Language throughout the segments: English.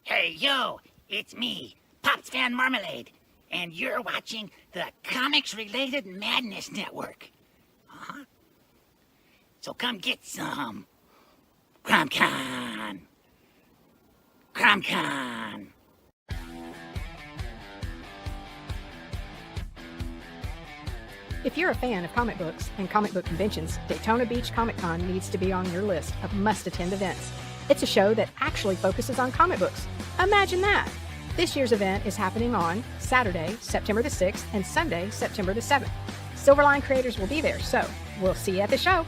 Hey, yo, it's me, Pops Fan Marmalade, and you're watching the Comics-Related Madness Network. Uh-huh. So come get some. CromCon. CromCon. If you're a fan of comic books and comic book conventions, Daytona Beach Comic Con needs to be on your list of must-attend events. It's a show that actually focuses on comic books. Imagine that! This year's event is happening on Saturday, September the 6th, and Sunday, September the 7th. Silverline creators will be there, so we'll see you at the show.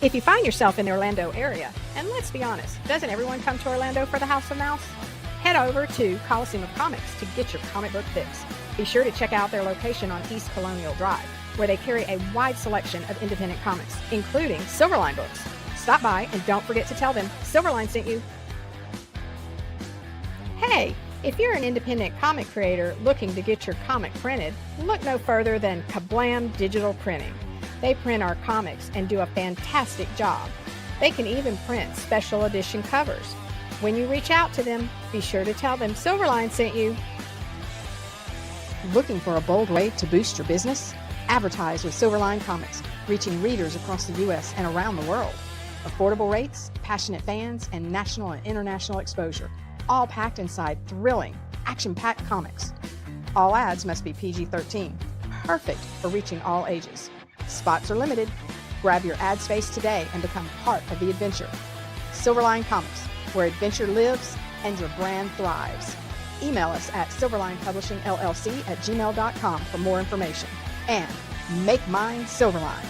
If you find yourself in the Orlando area, and let's be honest, doesn't everyone come to Orlando for the House of Mouse? Head over to Coliseum of Comics to get your comic book fix. Be sure to check out their location on East Colonial Drive, where they carry a wide selection of independent comics, including Silverline books. Stop by and don't forget to tell them Silverline sent you. Hey, if you're an independent comic creator looking to get your comic printed, look no further than Kablam Digital Printing. They print our comics and do a fantastic job. They can even print special edition covers. When you reach out to them, be sure to tell them Silverline sent you. Looking for a bold way to boost your business? Advertise with Silverline Comics, reaching readers across the U.S. and around the world. Affordable rates, passionate fans, and national and international exposure, all packed inside thrilling, action-packed comics. All ads must be PG-13, perfect for reaching all ages. Spots are limited. Grab your ad space today and become part of the adventure. Silverline Comics, where adventure lives and your brand thrives. Email us at silverlinepublishingllc@gmail.com for more information. And make mine Silverline.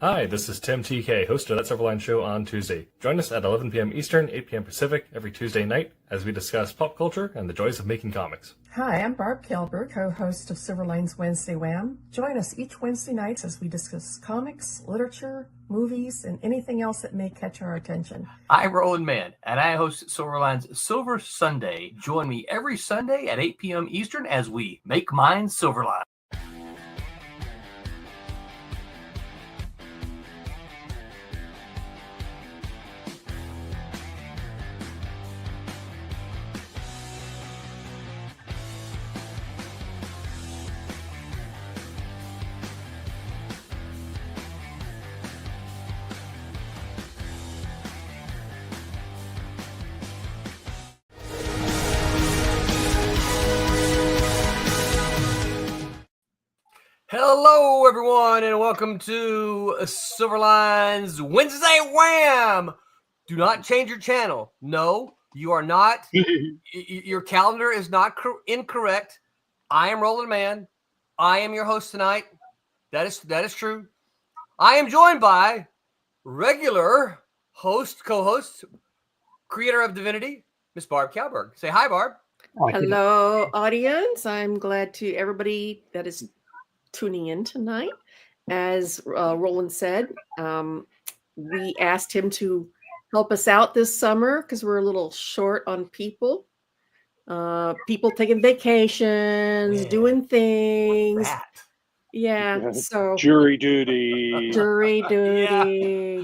Hi, this is Tim TK, host of That Silverline Show on Tuesday. Join us at 11 p.m. Eastern, 8 p.m. Pacific every Tuesday night as we discuss pop culture and the joys of making comics. Hi, I'm Barb Kilber, co-host of Silverline's Wednesday Wham. Join us each Wednesday night as we discuss comics, literature, movies, and anything else that may catch our attention. I'm Roland Mann, and I host Silverline's Silver Sunday. Join me every Sunday at 8 p.m. Eastern as we make mine Silverline. Hello, everyone, and welcome to Silverline's Wednesday Wham! Do not change your channel. No, you are not. Your calendar is not incorrect. I am Roland Mann. I am your host tonight. That is true. I am joined by regular host, co-host, creator of Divinity, Miss Barb Kalberg. Say hi, Barb. Hello, audience. I'm glad to everybody that is tuning in tonight. As Roland said, we asked him to help us out this summer because we're a little short on people. People taking vacations, doing things. Yeah, so jury duty,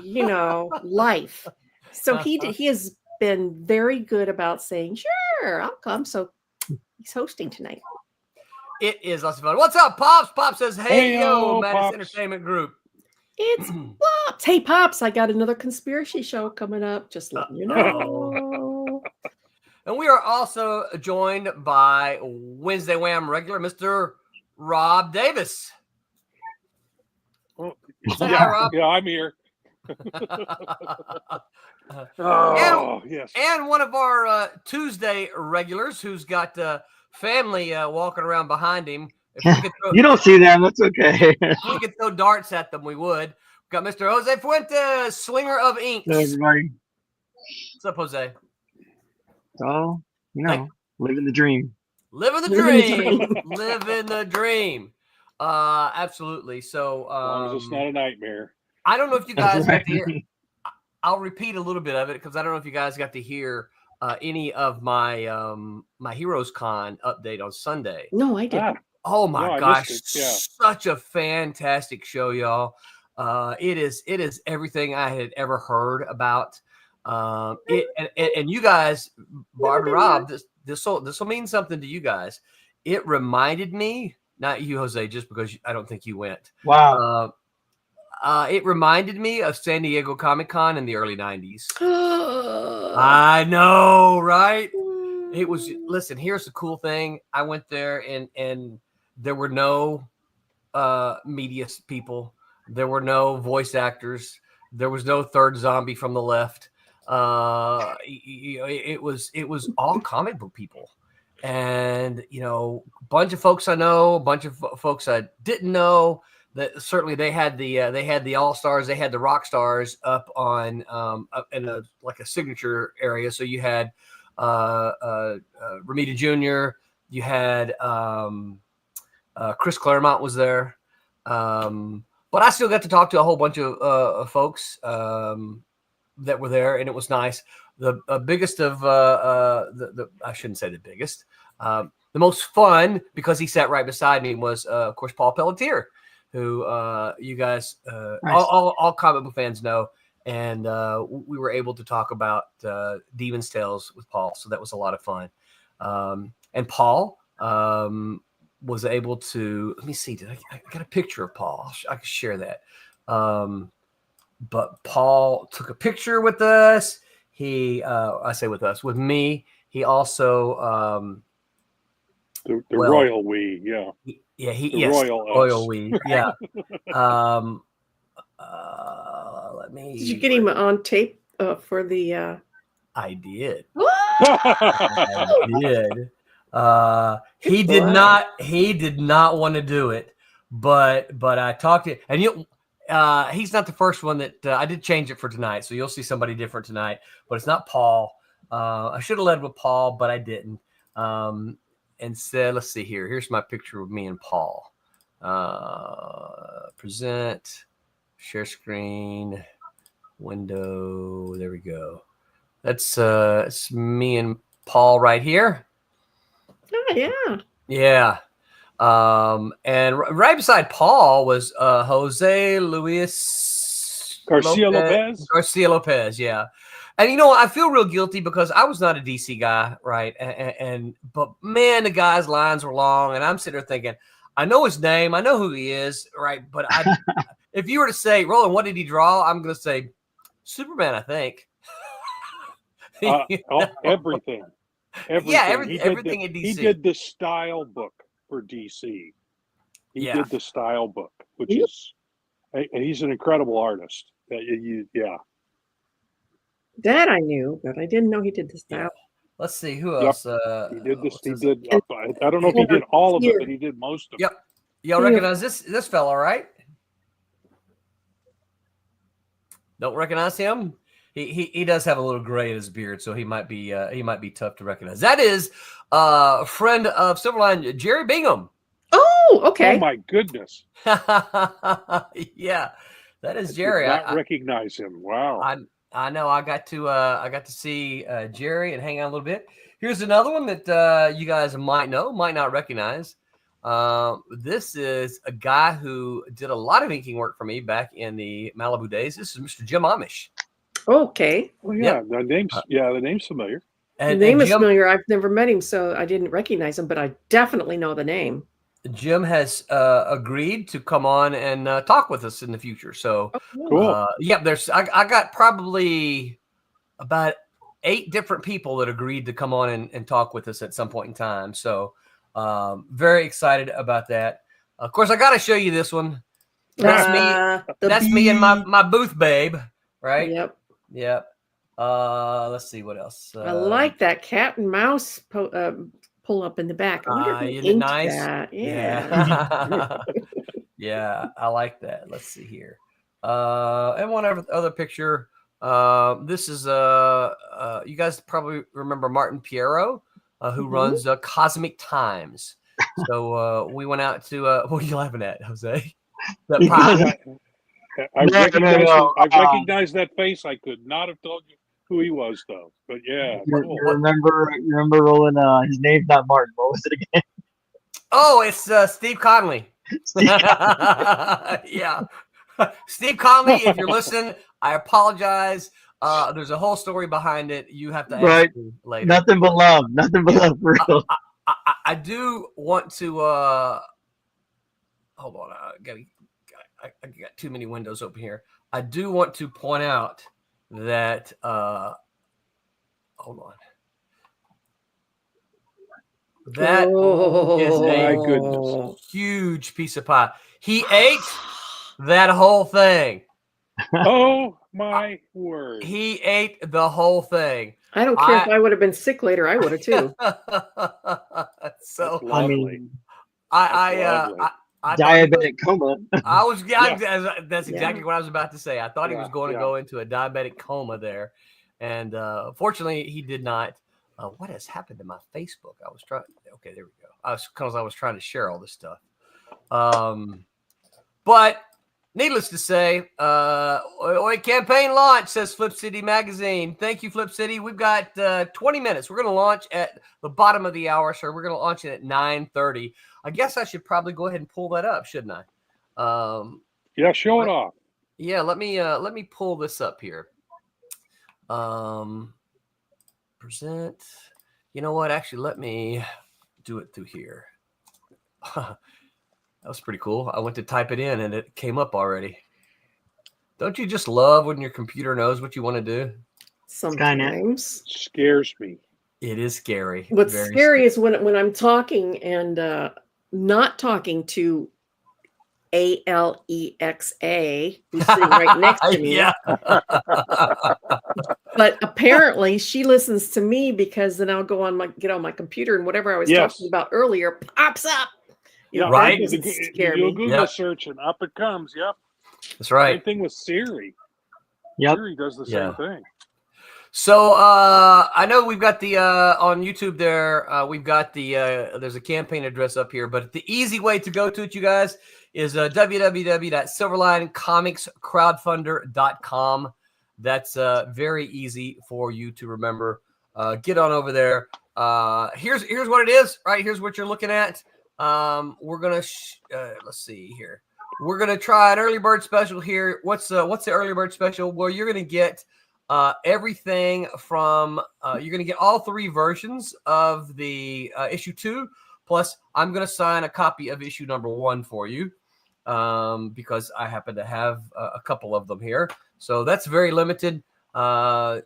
you know, life. So he has been very good about saying, sure, I'll come. So he's hosting tonight. It is lots of fun. What's up, Pops? Pops says, hey, yo, Madness Pops. Entertainment Group. It's Pops. Hey, Pops, I got another conspiracy show coming up. Just letting you know. And we are also joined by Wednesday Wham regular, Mr. Rob Davis. Say hi, Rob. Yeah, I'm here. Yes. And one of our Tuesday regulars who's got family walking around behind him. If we could throw, you don't see them. That's okay. If we could throw darts at them, we would. We've got Mr. Jose Fuentes, slinger of ink. Hello, everybody. What's up, Jose? So, living the dream. Living the dream. Living the dream. Absolutely. So, As long as it's not a nightmare. I don't know if you guys got to hear. I'll repeat a little bit of it because I don't know if you guys got to hear any of my my Heroes Con update on Sunday. No, I didn't. Oh my gosh, Yeah. Such a fantastic show, y'all. It is everything I had ever heard about And you guys, Barb and Rob, this will mean something to you guys. It reminded me, not you, Jose, just because I don't think you went. Wow. It reminded me of San Diego Comic-Con in the early 90s. I know, right? It was, listen, here's the cool thing. I went there and there were no media people. There were no voice actors. There was no third zombie from the left. It was all comic book people. And, a bunch of folks I know, a bunch of folks I didn't know. That certainly they had the all-stars, they had the rock stars up on up in a signature area. So you had Ramita Jr., you had Chris Claremont was there, but I still got to talk to a whole bunch of folks that were there, and it was nice. The biggest of the I shouldn't say the biggest, the most fun, because he sat right beside me, was of course Paul Pelletier, who you guys Nice. all comic book fans know, and we were able to talk about Demon's Tales with Paul, so that was a lot of fun. And Paul was able to, let me see, I got a picture of Paul. I can share that. But Paul took a picture with us. I say with us, with me. He also the royal we, yeah. Yeah, royal we, yeah. Let me. Did you get him on tape for the? I did. I did. He did not. He did not want to do it, but I talked to him, and he's not the first one that I did change it for tonight. So you'll see somebody different tonight, but it's not Paul. I should have led with Paul, but I didn't. And said, let's see here. Here's my picture of me and Paul. Present, share screen, window. There we go. That's it's me and Paul right here. Oh, yeah. Yeah. And right beside Paul was Jose Luis Garcia Lopez, yeah. And I feel real guilty because I was not a DC guy, right? But man, the guy's lines were long, and I'm sitting there thinking, I know his name, I know who he is, right? But if you were to say, Roland, what did he draw? I'm going to say Superman, I think. Everything. Yeah, everything in DC. He did the style book for DC. He did the style book, which is, he's an incredible artist. Yeah. That I knew, but I didn't know he did the style. Yeah. Let's see who else. He did this. He did. I don't know if he did all of it, but he did most of it. Yep. Y'all recognize this fellow, right? Don't recognize him? He does have a little gray in his beard, so he might be tough to recognize. That is a friend of Silverline, Jerry Bingham. Oh, okay. Oh my goodness. Yeah, that is Jerry. I did not recognize him. Wow. I know. I got to see Jerry and hang out a little bit. Here's another one that you guys might know, might not recognize. This is a guy who did a lot of inking work for me back in the Malibu days. This is Mr. Jim Amish. Okay. Well, yeah, the name's familiar. The name is familiar. I've never met him, so I didn't recognize him, but I definitely know the name. Jim has agreed to come on and talk with us in the future. So, cool. I got probably about 8 different people that agreed to come on and talk with us at some point in time. So, very excited about that. Of course, I got to show you this one. That's me. That's me and my booth babe, right? Yep. Let's see what else. I like that cat and mouse pull up in the back. I wonder if isn't it nice? That. Yeah. Yeah, I like that. Let's see here. And one other picture. This is you guys probably remember Martin Piero, who runs Cosmic Times. So we went out to what are you laughing at, Jose? I recognized that face. I could not have told you who he was, though. But yeah, you remember Roland? His name's not Martin. What was it again? Oh, it's Steve Conley. Yeah, Steve Conley. If you're listening, I apologize. There's a whole story behind it. You have to ask Right. me later. Nothing but love. Nothing but love for real. I do want to hold on. I got too many windows open here. I do want to point out that hold on. That is My a goodness. huge piece of pie. He ate that whole thing. Oh my word. He ate the whole thing. I don't care if I would have been sick later. I would have too. So That's I lovely. mean, I diabetic coma. I was Yeah. that's exactly what I was about to say. I thought he was going to go into a diabetic coma there, and fortunately he did not. What has happened to my Facebook? I was trying. Okay, there we go. I was trying to share all this stuff. But needless to say, campaign launch, says Flip City Magazine. Thank you, Flip City. We've got 20 minutes. We're going to launch at the bottom of the hour, so we're going to launch it at 9:30. I guess I should probably go ahead and pull that up, shouldn't I? Yeah, show it off. Yeah, let me pull this up here. Present. You know what? Actually, let me do it through here. That was pretty cool. I went to type it in and it came up already. Don't you just love when your computer knows what you want to do? Sometimes. Scares me. It is scary. What's Very scary is when I'm talking and not talking to Alexa, who's sitting right next to me. Yeah. But apparently she listens to me because then I'll get on my computer and whatever I was talking about earlier pops up. Yeah, right. You do a Google search and up it comes. Yep. That's right. Same thing with Siri. Yep. Siri does the same thing. So I know we've got the on YouTube there. We've got the there's a campaign address up here, but the easy way to go to it, you guys, is www.silverlinecomicscrowdfunder.com. That's very easy for you to remember. Get on over there. Here's what it is. Right, here's what you're looking at. We're gonna let's see here. We're gonna try an early bird special here. What's the early bird special? Well, you're gonna get everything from you're going to get all three versions of the issue 2, plus I'm going to sign a copy of issue number 1 for you because I happen to have a couple of them here. So that's very limited for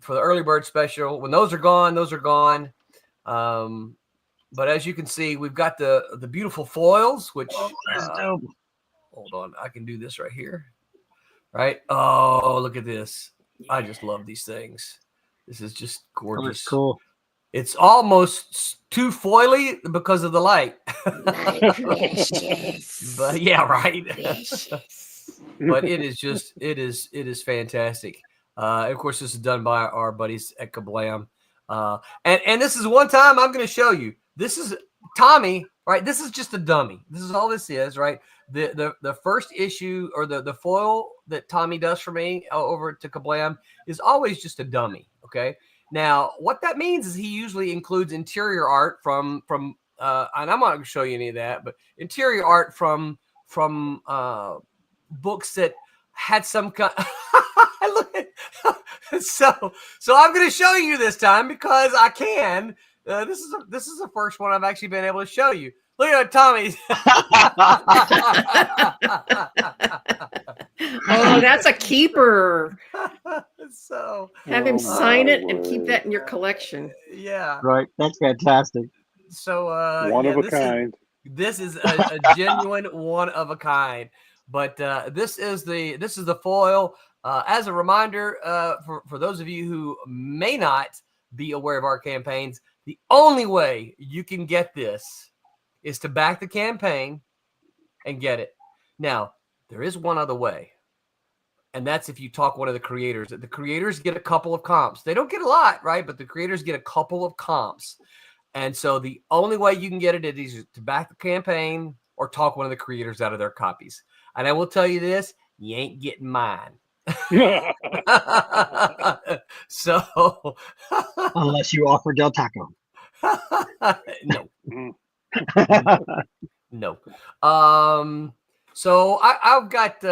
the early bird special. When those are gone, those are gone. But as you can see, we've got the beautiful foils, which hold on, I can do this right here. Right? Oh, look at this. I just love these things. This is just gorgeous. Oh, that's cool. It's almost too foily because of the light. But yeah, right. But it is fantastic. Of course, this is done by our buddies at Kablam. And this is one time I'm going to show you. This is Tommy, right? This is just a dummy. This is all this is, right? The first issue or the foil that Tommy does for me over to Kablam is always just a dummy. Okay. Now, what that means is he usually includes interior art from and I'm not going to show you any of that, but interior art from books that had some kind. So I'm going to show you this time because I can. This is the first one I've actually been able to show you. Look at Tommy. Oh, that's a keeper. So have him sign it and keep that in your collection. Yeah. Right. That's fantastic. So one of a kind. This is a genuine one of a kind. But this is the foil. As a reminder, for those of you who may not be aware of our campaigns, the only way you can get this is to back the campaign and get it. Now, there is one other way, and that's if you talk one of the creators. The creators get a couple of comps. They don't get a lot, right? But the creators get a couple of comps. And so the only way you can get it is to back the campaign or talk one of the creators out of their copies. And I will tell you this, you ain't getting mine. So unless you offer Del Taco. No. No. So I've got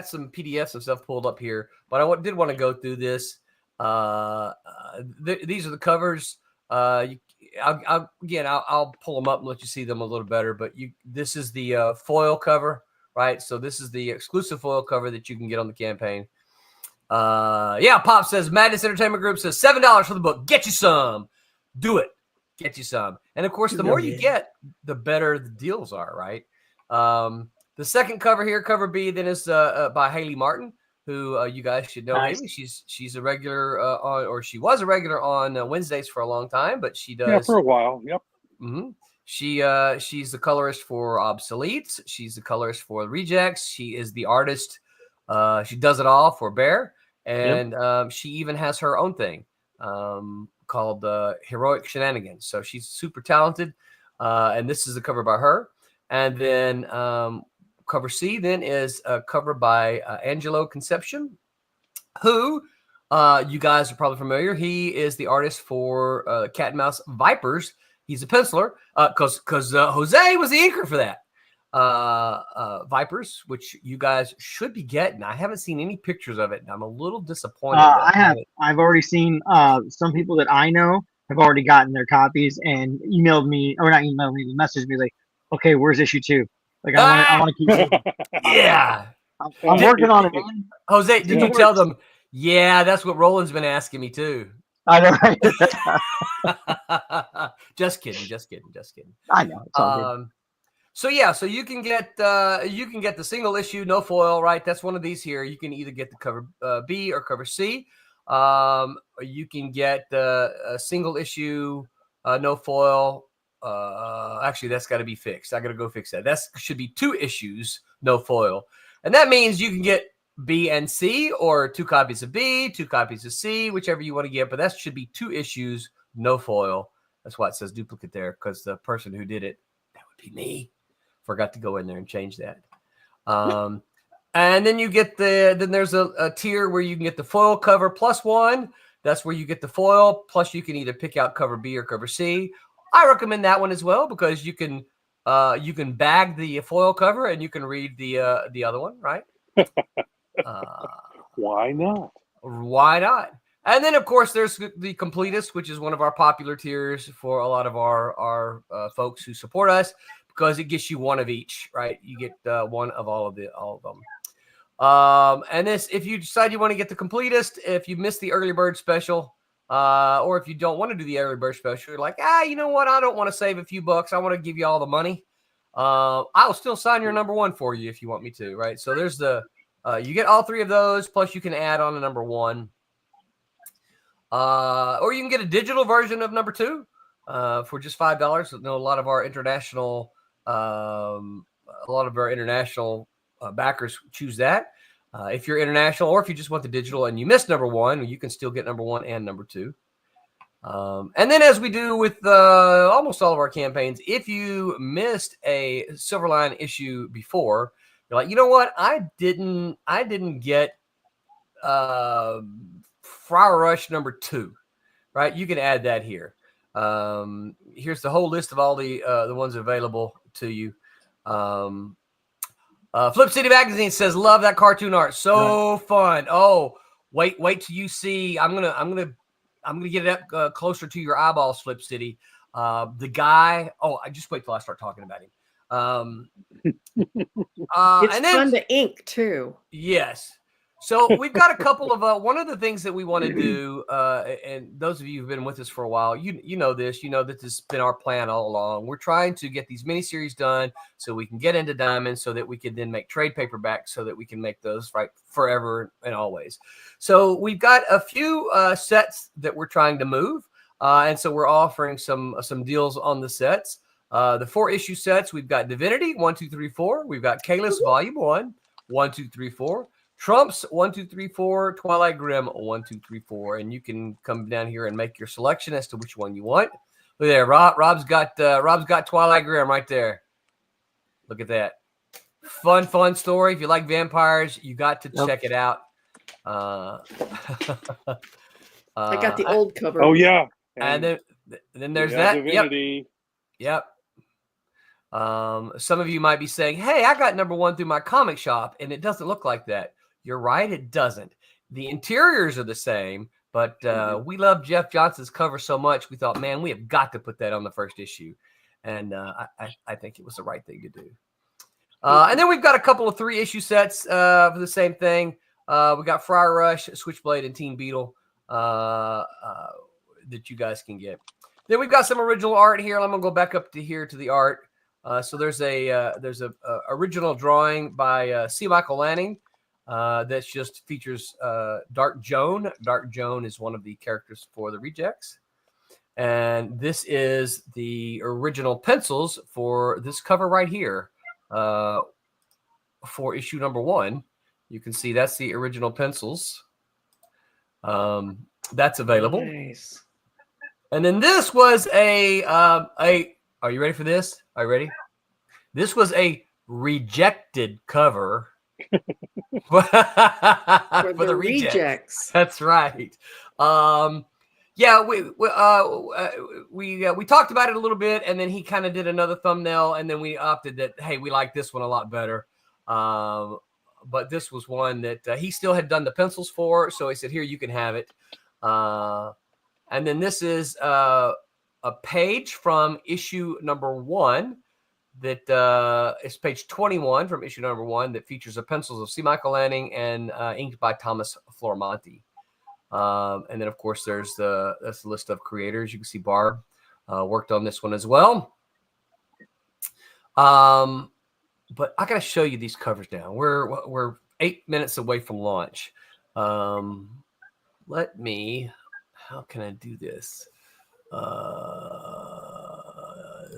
some PDFs and stuff pulled up here, but I did want to go through this. These are the covers. I'll pull them up and let you see them a little better. But this is the foil cover, right? So this is the exclusive foil cover that you can get on the campaign. Pop says Madness Entertainment Group says $7 for the book. Get you some. Do it. Get you some. And of course, the more you get, the better the deals are, right? The second cover here, cover B, then is by Haley Martin, who you guys should know. Nice. Haley. She's a regular she was a regular on Wednesdays for a long time, but she does for a while. Yep. Mm-hmm. She's the colorist for Obsoletes. She's the colorist for Rejects. She is the artist. She does it all for Bear, and she even has her own thing called Heroic Shenanigans. So she's super talented, and this is a cover by her. And then cover C then is a cover by Angelo Concepcion, who you guys are probably familiar. He is the artist for Cat and Mouse Vipers. He's a penciler because Jose was the inker for that. Vipers, which you guys should be getting. I haven't seen any pictures of it, and I'm a little disappointed. I've already seen some people that I know have already gotten their copies and emailed me, or not emailed me, messaged me like, okay, where's issue 2? Like I want to keep it. Yeah. I'm working on it. Jose, did you tell them? Yeah, that's what Roland's been asking me too. I know. Right? Just kidding. I know. It's all good. So you can get the single issue, no foil, right? That's one of these here. You can either get the cover B or cover C. You can get the single issue, no foil. Actually, that's got to be fixed. I got to go fix that. That should be 2 issues, no foil, and that means you can get B and C, or 2 copies of B, 2 copies of C, whichever you want to get. But that should be 2 issues, no foil. That's why it says duplicate there, because the person who did it, that would be me, forgot to go in there and change that. And then you get then there's a tier where you can get the foil cover plus 1. That's where you get the foil, plus you can either pick out cover B or cover C. I recommend that one as well, because you can bag the foil cover and you can read the other one, right? Why not? Why not? And then, of course, there's the Completist, which is one of our popular tiers for a lot of our folks who support us, because it gets you one of each, right? You get one of all of them. And this, if you decide you want to get the Completist, if you missed the early bird special, or if you don't want to do the early bird special, you're like, you know what? I don't want to save a few bucks. I want to give you all the money. I'll still sign your number 1 for you if you want me to, right? So there's you get all 3 of those, plus you can add on a number 1. Or you can get a digital version of number 2 for just $5. I know a lot of our international backers choose that. If you're international, or if you just want the digital and you missed number 1, you can still get number 1 and number 2. And then, as we do with almost all of our campaigns, if you missed a Silverline issue before, you're like, you know what? I didn't get Flower Rush number 2, right? You can add that here. Here's the whole list of all the ones available to you. Flip City Magazine says, love that cartoon art. So fun. Oh, wait till you see. I'm gonna get it up closer to your eyeballs, Flip City. The guy. Oh, I just wait till I start talking about him. It's and then, fun to ink too. Yes. So we've got a couple of one of the things that we want to do, and those of you who've been with us for a while, you know this. You know that this has been our plan all along. We're trying to get these miniseries done so we can get into Diamond, so that we can then make trade paperbacks, so that we can make those right forever and always. So we've got a few sets that we're trying to move, and so we're offering some deals on the sets. The 4-issue sets, we've got Divinity 1, 2, 3, 4. We've got Kalis Volume 1, 1, 2, 3, 4. Trumps 1, 2, 3, 4, Twilight Grim 1, 2, 3, 4, and you can come down here and make your selection as to which one you want. Look there, Rob's got Twilight Grim right there. Look at that, fun story. If you like vampires, you got to check it out. I got the old cover. Oh yeah, and then there's that. Divinity. Yep. Some of you might be saying, "Hey, I got number 1 through my comic shop, and it doesn't look like that." You're right, it doesn't. The interiors are the same. But we love Jeff Johnson's cover so much, we thought, man, we have got to put that on the first issue. And I think it was the right thing to do. And then we've got a couple of 3-issue sets for the same thing. We got Friar Rush, Switchblade, and Teen Beetle that you guys can get. Then we've got some original art here. I'm gonna go back up to here to the art. So there's a original drawing by C. Michael Lanning that just features Dark Joan. Dark Joan is one of the characters for the Rejects. And this is the original pencils for this cover right here for issue number 1. You can see that's the original pencils. That's available. Nice. And then this was are you ready for this? Are you ready? This was a rejected cover For for the the Rejects. rejects. That's right. Yeah, we talked about it a little bit, and then he kind of did another thumbnail, and then we opted that, hey, we like this one a lot better. But this was one that he still had done the pencils for, so he said, here, you can have it. And then this is a page from issue number 1 that is page 21 from issue number 1 that features the pencils of C. Michael Lanning and inked by Thomas Flormonti. And then, of course, that's the list of creators. You can see Barb worked on this one as well. But I got to show you these covers now. We're 8 minutes away from launch. How can I do this?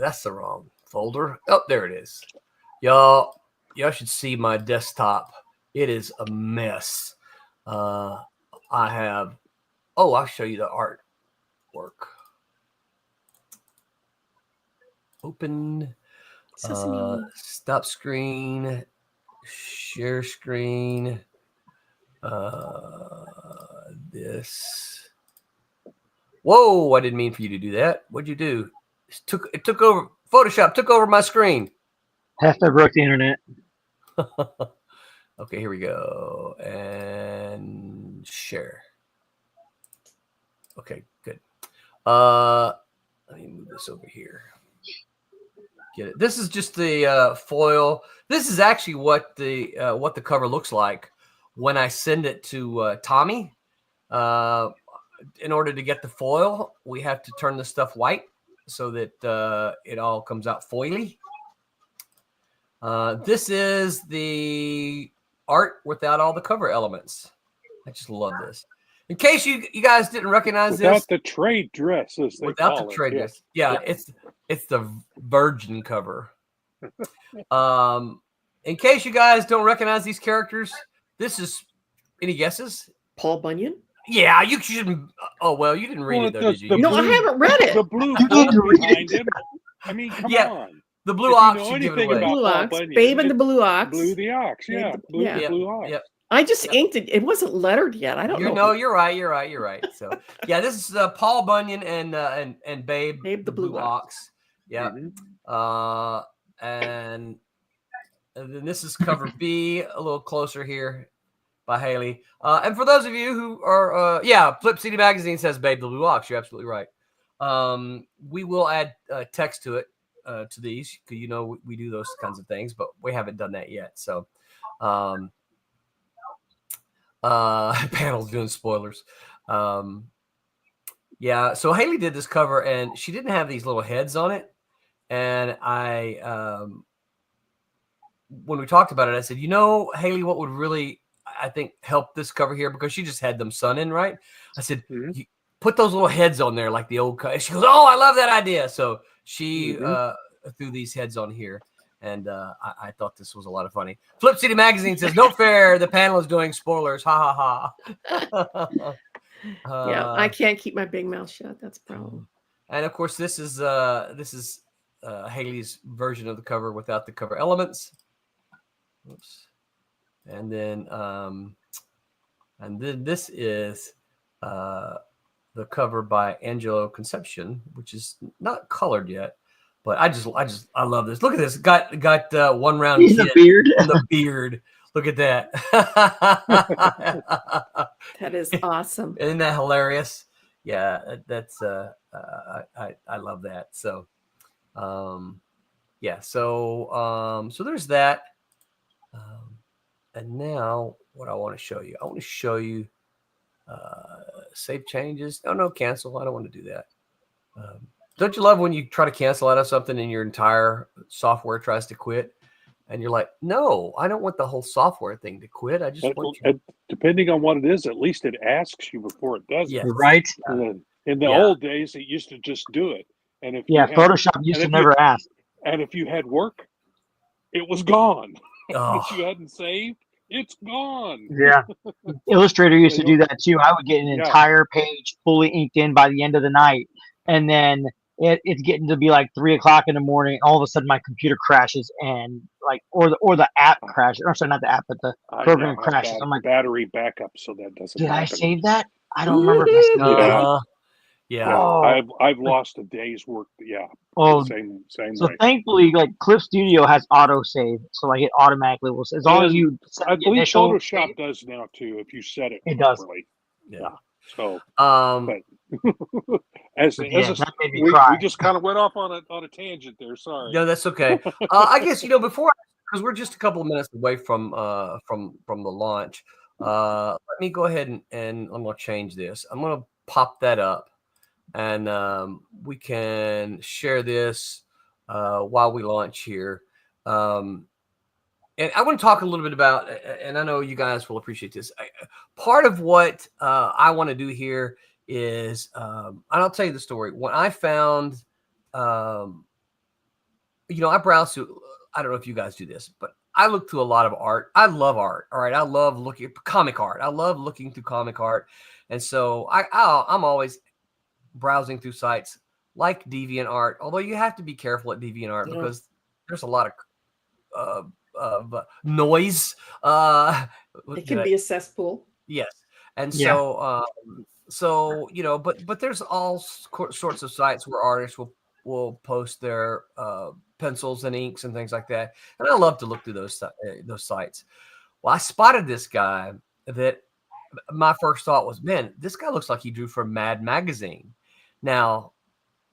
That's the wrong folder. Oh, there it is. Y'all should see my desktop. It is a mess. I'll show you the artwork. Open. Stop screen. Share screen. This. Whoa! I didn't mean for you to do that. What'd you do? It took over. Photoshop took over my screen. Half I broke the internet. Okay, here we go. And share. Okay, good. Let me move this over here. Get it. This is just the foil. This is actually what the cover looks like when I send it to Tommy. In order to get the foil, we have to turn the stuff white so that it all comes out foily. This is the art without all the cover elements. I just love this. In case you guys didn't recognize without the trade dress, as they without call the it. trade Yeah. dress, yeah, it's the virgin cover. In case you guys don't recognize these characters, this is any guesses? Paul Bunyan? Yeah, you shouldn't. Oh well, you didn't read it though, did you? No, I haven't read it. The blue book behind him. I mean, come on. The blue If ox you know should give it anything away. about Blue Paul Ox. Bunyan, Babe and the Blue Ox. Blue the ox, yeah. Blue, Yeah. the blue ox. Yep. I just inked it. It wasn't lettered yet. I don't know. No, you're right. So yeah, this is Paul Bunyan and Babe the Blue Ox. Yeah. And then this is cover B, a little closer here by Haley. And for those of you who are, Flip City Magazine says Babe the Blue Ox. You're absolutely right. We will add text to it, to these, because we do those kinds of things, but we haven't done that yet. So, panel's doing spoilers. So Haley did this cover, and she didn't have these little heads on it. And when we talked about it, I said, Haley, what would really, I think, help this cover here, because she just had them sun in, right? I said, you put those little heads on there like the old cut. She goes, oh, I love that idea. So she threw these heads on here, and I thought this was a lot of funny. Flip City Magazine says, no fair, the panel is doing spoilers. Ha, ha, ha. Yeah, I can't keep my big mouth shut. That's a problem. And, of course, this is Haley's version of the cover without the cover elements. Oops. And then this is the cover by Angelo Concepcion, which is not colored yet, but I love this. Look at this. Got one round the beard. on the beard. Look at that. That is awesome. Isn't that hilarious? Yeah, that's I love that. So yeah, so there's that. And now what I want to show you. I want to show you save changes. Oh no, cancel. I don't want to do that. Don't you love when you try to cancel out of something and your entire software tries to quit? And you're like, no, I don't want the whole software thing to quit. I just want you. Depending on what it is, at least it asks you before it does Yes. it. Right? In the old days, it used to just do it. And if Photoshop used to never ask. And if you had work, it was gone. Oh. If you hadn't saved, it's gone. Yeah. Illustrator used to do that too. I would get an entire page fully inked in by the end of the night. And then it's getting to be like 3 o'clock in the morning. And all of a sudden my computer crashes and like, or the app crashes. Or sorry, not the app, but the program crashes. I'm like, battery backup so that doesn't did happen. I save that? I don't remember if I saved Yeah. Oh. I've lost a day's work. Yeah. Oh, same so way. thankfully, like Clip Studio has auto save, so like it automatically will. As long as you set I the believe initial Photoshop save, does now too if you set it It does. properly. Yeah. So, But that made me we cry. just kind of went off on a tangent there. Sorry. No, that's okay. I guess before, because we're just a couple of minutes away from the launch. Let me go ahead and I'm gonna change this. I'm gonna pop that up, and we can share this while we launch here. And I want to talk a little bit about, and I know you guys will appreciate this. Part of what I want to do here is, and I'll tell you the story. When I found, I browse through, I don't know if you guys do this, but I look through a lot of art. I love art. All right. I love looking at comic art. I love looking through comic art. And so I'm always browsing through sites like DeviantArt, although you have to be careful at DeviantArt because there's a lot of noise. It can be a cesspool. Yes. And so but there's all sorts of sites where artists will post their pencils and inks and things like that. And I love to look through those sites. Well, I spotted this guy that my first thought was, man, this guy looks like he drew for Mad Magazine. Now,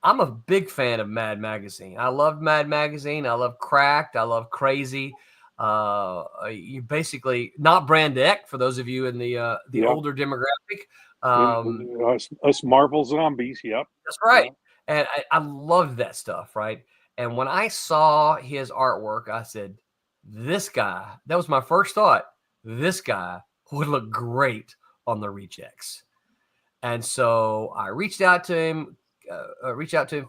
I'm a big fan of Mad Magazine. I love Mad Magazine. I love Cracked. I love Crazy. You basically not Brand X for those of you in the older demographic. Us Marvel zombies. Yep. That's right. And I love that stuff. Right. And when I saw his artwork, I said, this guy, that was my first thought. This guy would look great on the Rejects. And so I reached out to him,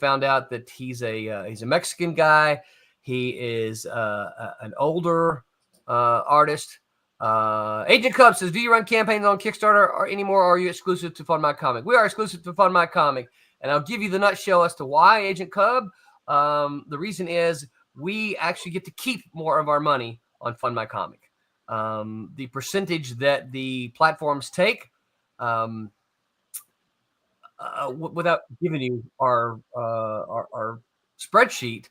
found out that he's a Mexican guy. He is an older artist. Agent Cub says, do you run campaigns on Kickstarter anymore, or are you exclusive to Fund My Comic? We are exclusive to Fund My Comic. And I'll give you the nutshell as to why, Agent Cub. The reason is we actually get to keep more of our money on Fund My Comic. The percentage that the platforms take, without giving you our spreadsheet,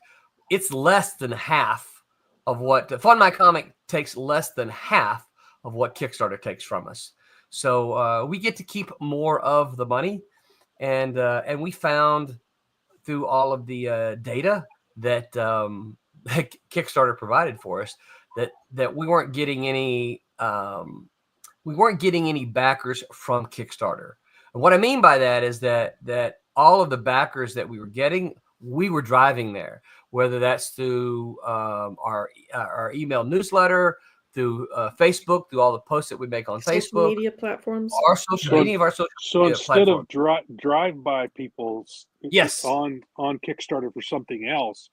it's less than half of what Fund My Comic takes. Less than half of what Kickstarter takes from us. So we get to keep more of the money, and we found through all of the data that Kickstarter provided for us that we weren't getting any backers from Kickstarter. And what I mean by that is that all of the backers that we were getting, we were driving there, whether that's through our email newsletter, through Facebook, through all the posts that we make on social Facebook, media platforms, any of our social media instead platforms. of drive-by people on Kickstarter for something else,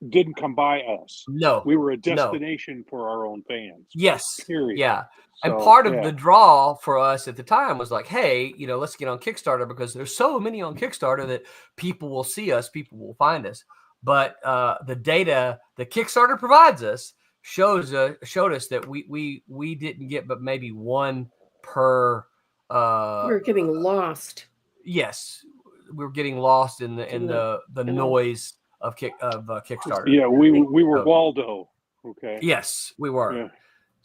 didn't come by us. No, we were a destination for our own fans. Yes, period. Yeah. So, and part of the draw for us at the time was like, hey, let's get on Kickstarter because there's so many on Kickstarter that people will see us, people will find us. But the data that Kickstarter provides us showed us that we didn't get but maybe one per. We were getting lost. Yes, we were getting lost in the noise of Kickstarter. Yeah, we were Waldo. Okay. Yes, we were. Yeah.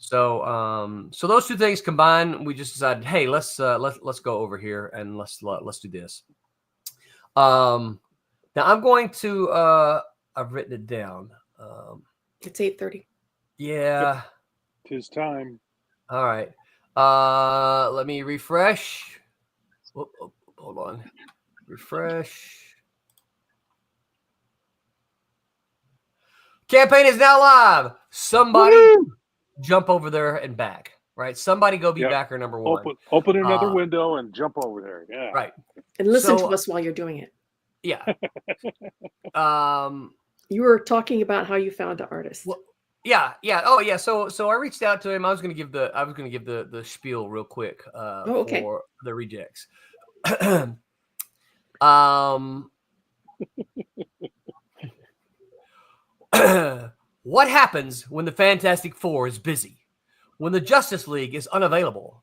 So those two things combined, we just decided, hey, let's go over here and let's do this. Now I'm going to I've written it down. It's 8:30. Yeah. Tis time. All right. Let me refresh. Oh, hold on. Refresh. Campaign is now live. Somebody jump over there and back. Right. Somebody go be backer number one. Open another window and jump over there. Yeah. Right. And listen to us while you're doing it. Yeah. You were talking about how you found the artist. Well, yeah. Oh, yeah. So I reached out to him. I was going to give the spiel real quick for the rejects. What happens when the Fantastic Four is busy? When the Justice League is unavailable?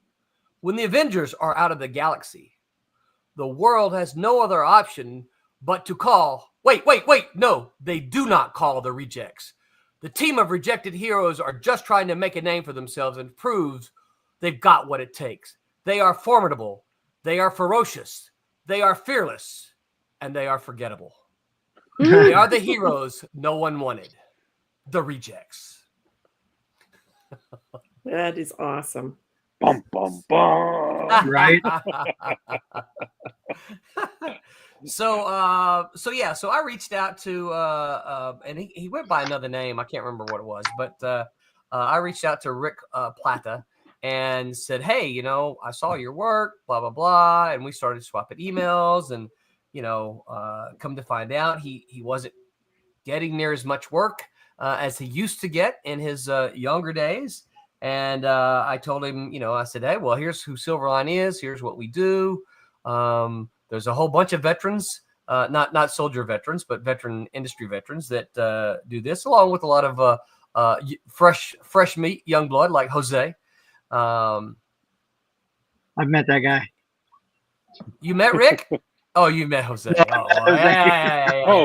When the Avengers are out of the galaxy? The world has no other option but to call. Wait. No, they do not call the rejects. The team of rejected heroes are just trying to make a name for themselves and proves they've got what it takes. They are formidable. They are ferocious. They are fearless. And they are forgettable. They are the heroes no one wanted. The rejects. That is awesome. Bum, bum, bum. Right. So I reached out to and he went by another name. I can't remember what it was, but I reached out to Rick Plata and said, hey, I saw your work, blah, blah, blah. And we started swapping emails and, come to find out he wasn't getting near as much work as he used to get in his younger days. And I told him, I said, hey, well, here's who Silverline is. Here's what we do. There's a whole bunch of veterans, not soldier veterans, but veteran industry veterans that do this, along with a lot of fresh meat, young blood like Jose. I've met that guy. You met Rick? Oh, you met Jose. Oh,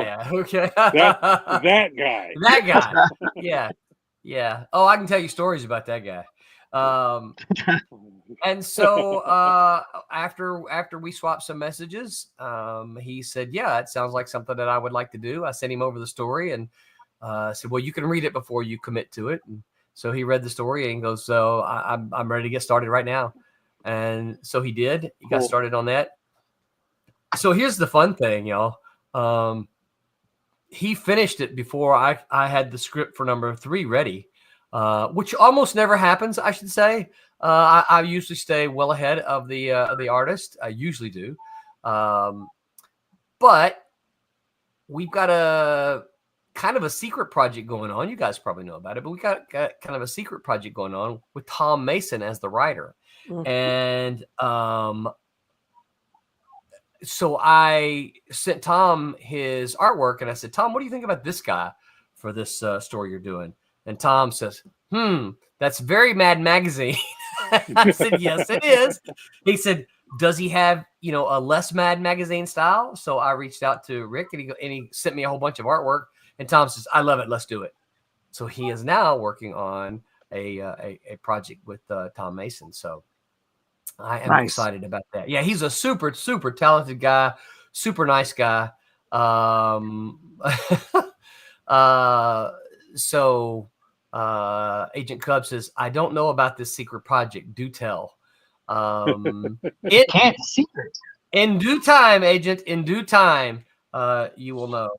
yeah. Okay. That guy. That guy. Yeah. Oh, I can tell you stories about that guy. And so after we swapped some messages, he said, yeah, it sounds like something that I would like to do. I sent him over the story and said, well, you can read it before you commit to it. And so he read the story and goes, so I'm ready to get started right now. And so he did. He got started on that. So here's the fun thing, y'all. He finished it before I had the script for number 3 ready, which almost never happens, I should say. I usually stay well ahead of the artist. I usually do. But we've got a kind of a secret project going on. You guys probably know about it, but we got kind of a secret project going on with Tom Mason as the writer. Mm-hmm. And so I sent Tom his artwork and I said, Tom, what do you think about this guy for this story you're doing? And Tom says, that's very Mad Magazine. I said, yes, it is. He said, does he have, a less Mad Magazine style? So I reached out to Rick and he sent me a whole bunch of artwork. And Tom says, I love it. Let's do it. So he is now working on a project with Tom Mason. So I am excited about that. Yeah, he's a super, super talented guy, super nice guy. So Agent Cub says, I don't know about this secret project. Do tell. It can't secret. In due time, Agent, in due time, you will know.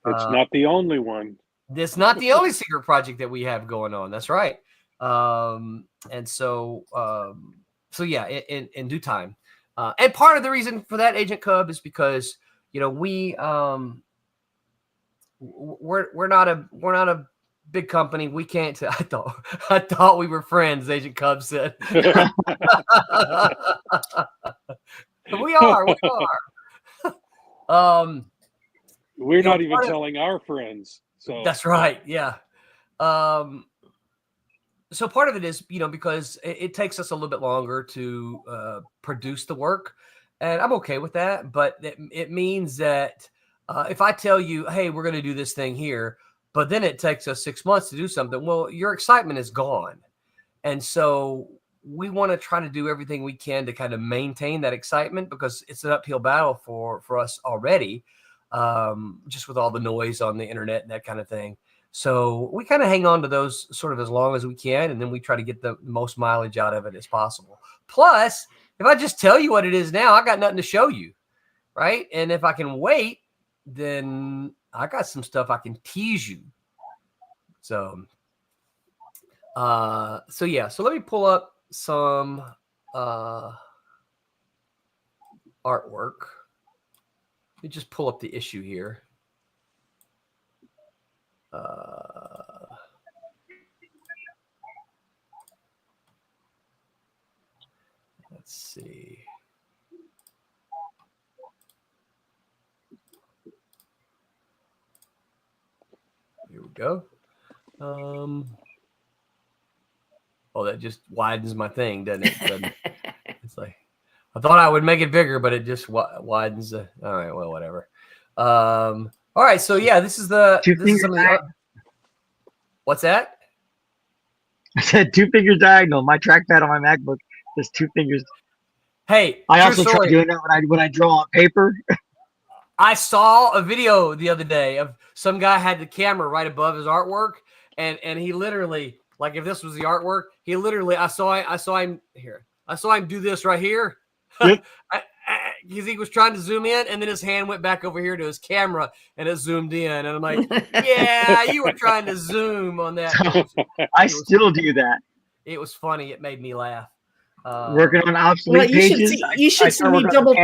It's not the only one. It's not the only secret project that we have going on. That's right. And so yeah, in due time. And part of the reason for that, Agent Cub, is because we're not a big company. We can't. I thought we were friends. Agent Cub said. We are. We're not even telling our friends. So that's right. Yeah. So part of it is, because it takes us a little bit longer to produce the work, and I'm okay with that. But it means that if I tell you, hey, we're going to do this thing here, but then it takes us 6 months to do something, well, your excitement is gone. And so we want to try to do everything we can to kind of maintain that excitement, because it's an uphill battle for us already, just with all the noise on the internet and that kind of thing. So we kind of hang on to those sort of as long as we can, and then we try to get the most mileage out of it as possible. Plus, if I just tell you what it is now, I got nothing to show you, right? And if I can wait, then I got some stuff I can tease you. So, yeah. So let me pull up some artwork. Let me just pull up the issue here. Let's see. Here we go. Oh, that just widens my thing, doesn't it? It's like, I thought I would make it bigger, but it just widens. All right, well, whatever. All right, so yeah, this is some of the. What's that? I said 2 fingers diagonal. My trackpad on my MacBook is 2 fingers. Hey, I also try doing that when I draw on paper. I saw a video the other day of some guy had the camera right above his artwork, and he literally, like, if this was the artwork, he literally, I saw him do this right here. Yep. Because he was trying to zoom in, and then his hand went back over here to his camera, and it zoomed in. And I'm like, yeah, you were trying to zoom on that. I still do that. It was funny. It made me laugh. Working on obsolete pages. You should see me double.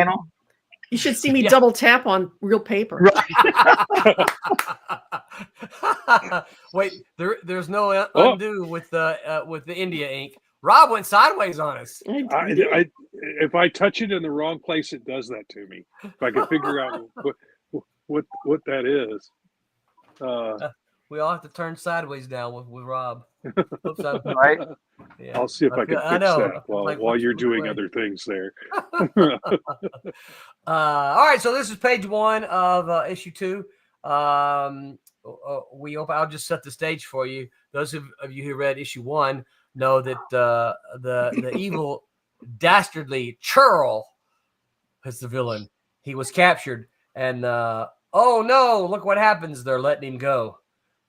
You should see me double tap on real paper. Right. Wait, there's no undo with the India ink. Rob went sideways on us. If I touch it in the wrong place, it does that to me. If I can figure out what that is. We all have to turn sideways now with Rob. Right? Yeah. I'll see if I can fix that while you're doing other things there. All right, so this is page 1 of issue 2. I'll just set the stage for you. Those of you who read issue 1 know that the evil, dastardly Churl is the villain. He was captured, and oh no, look what happens. They're letting him go.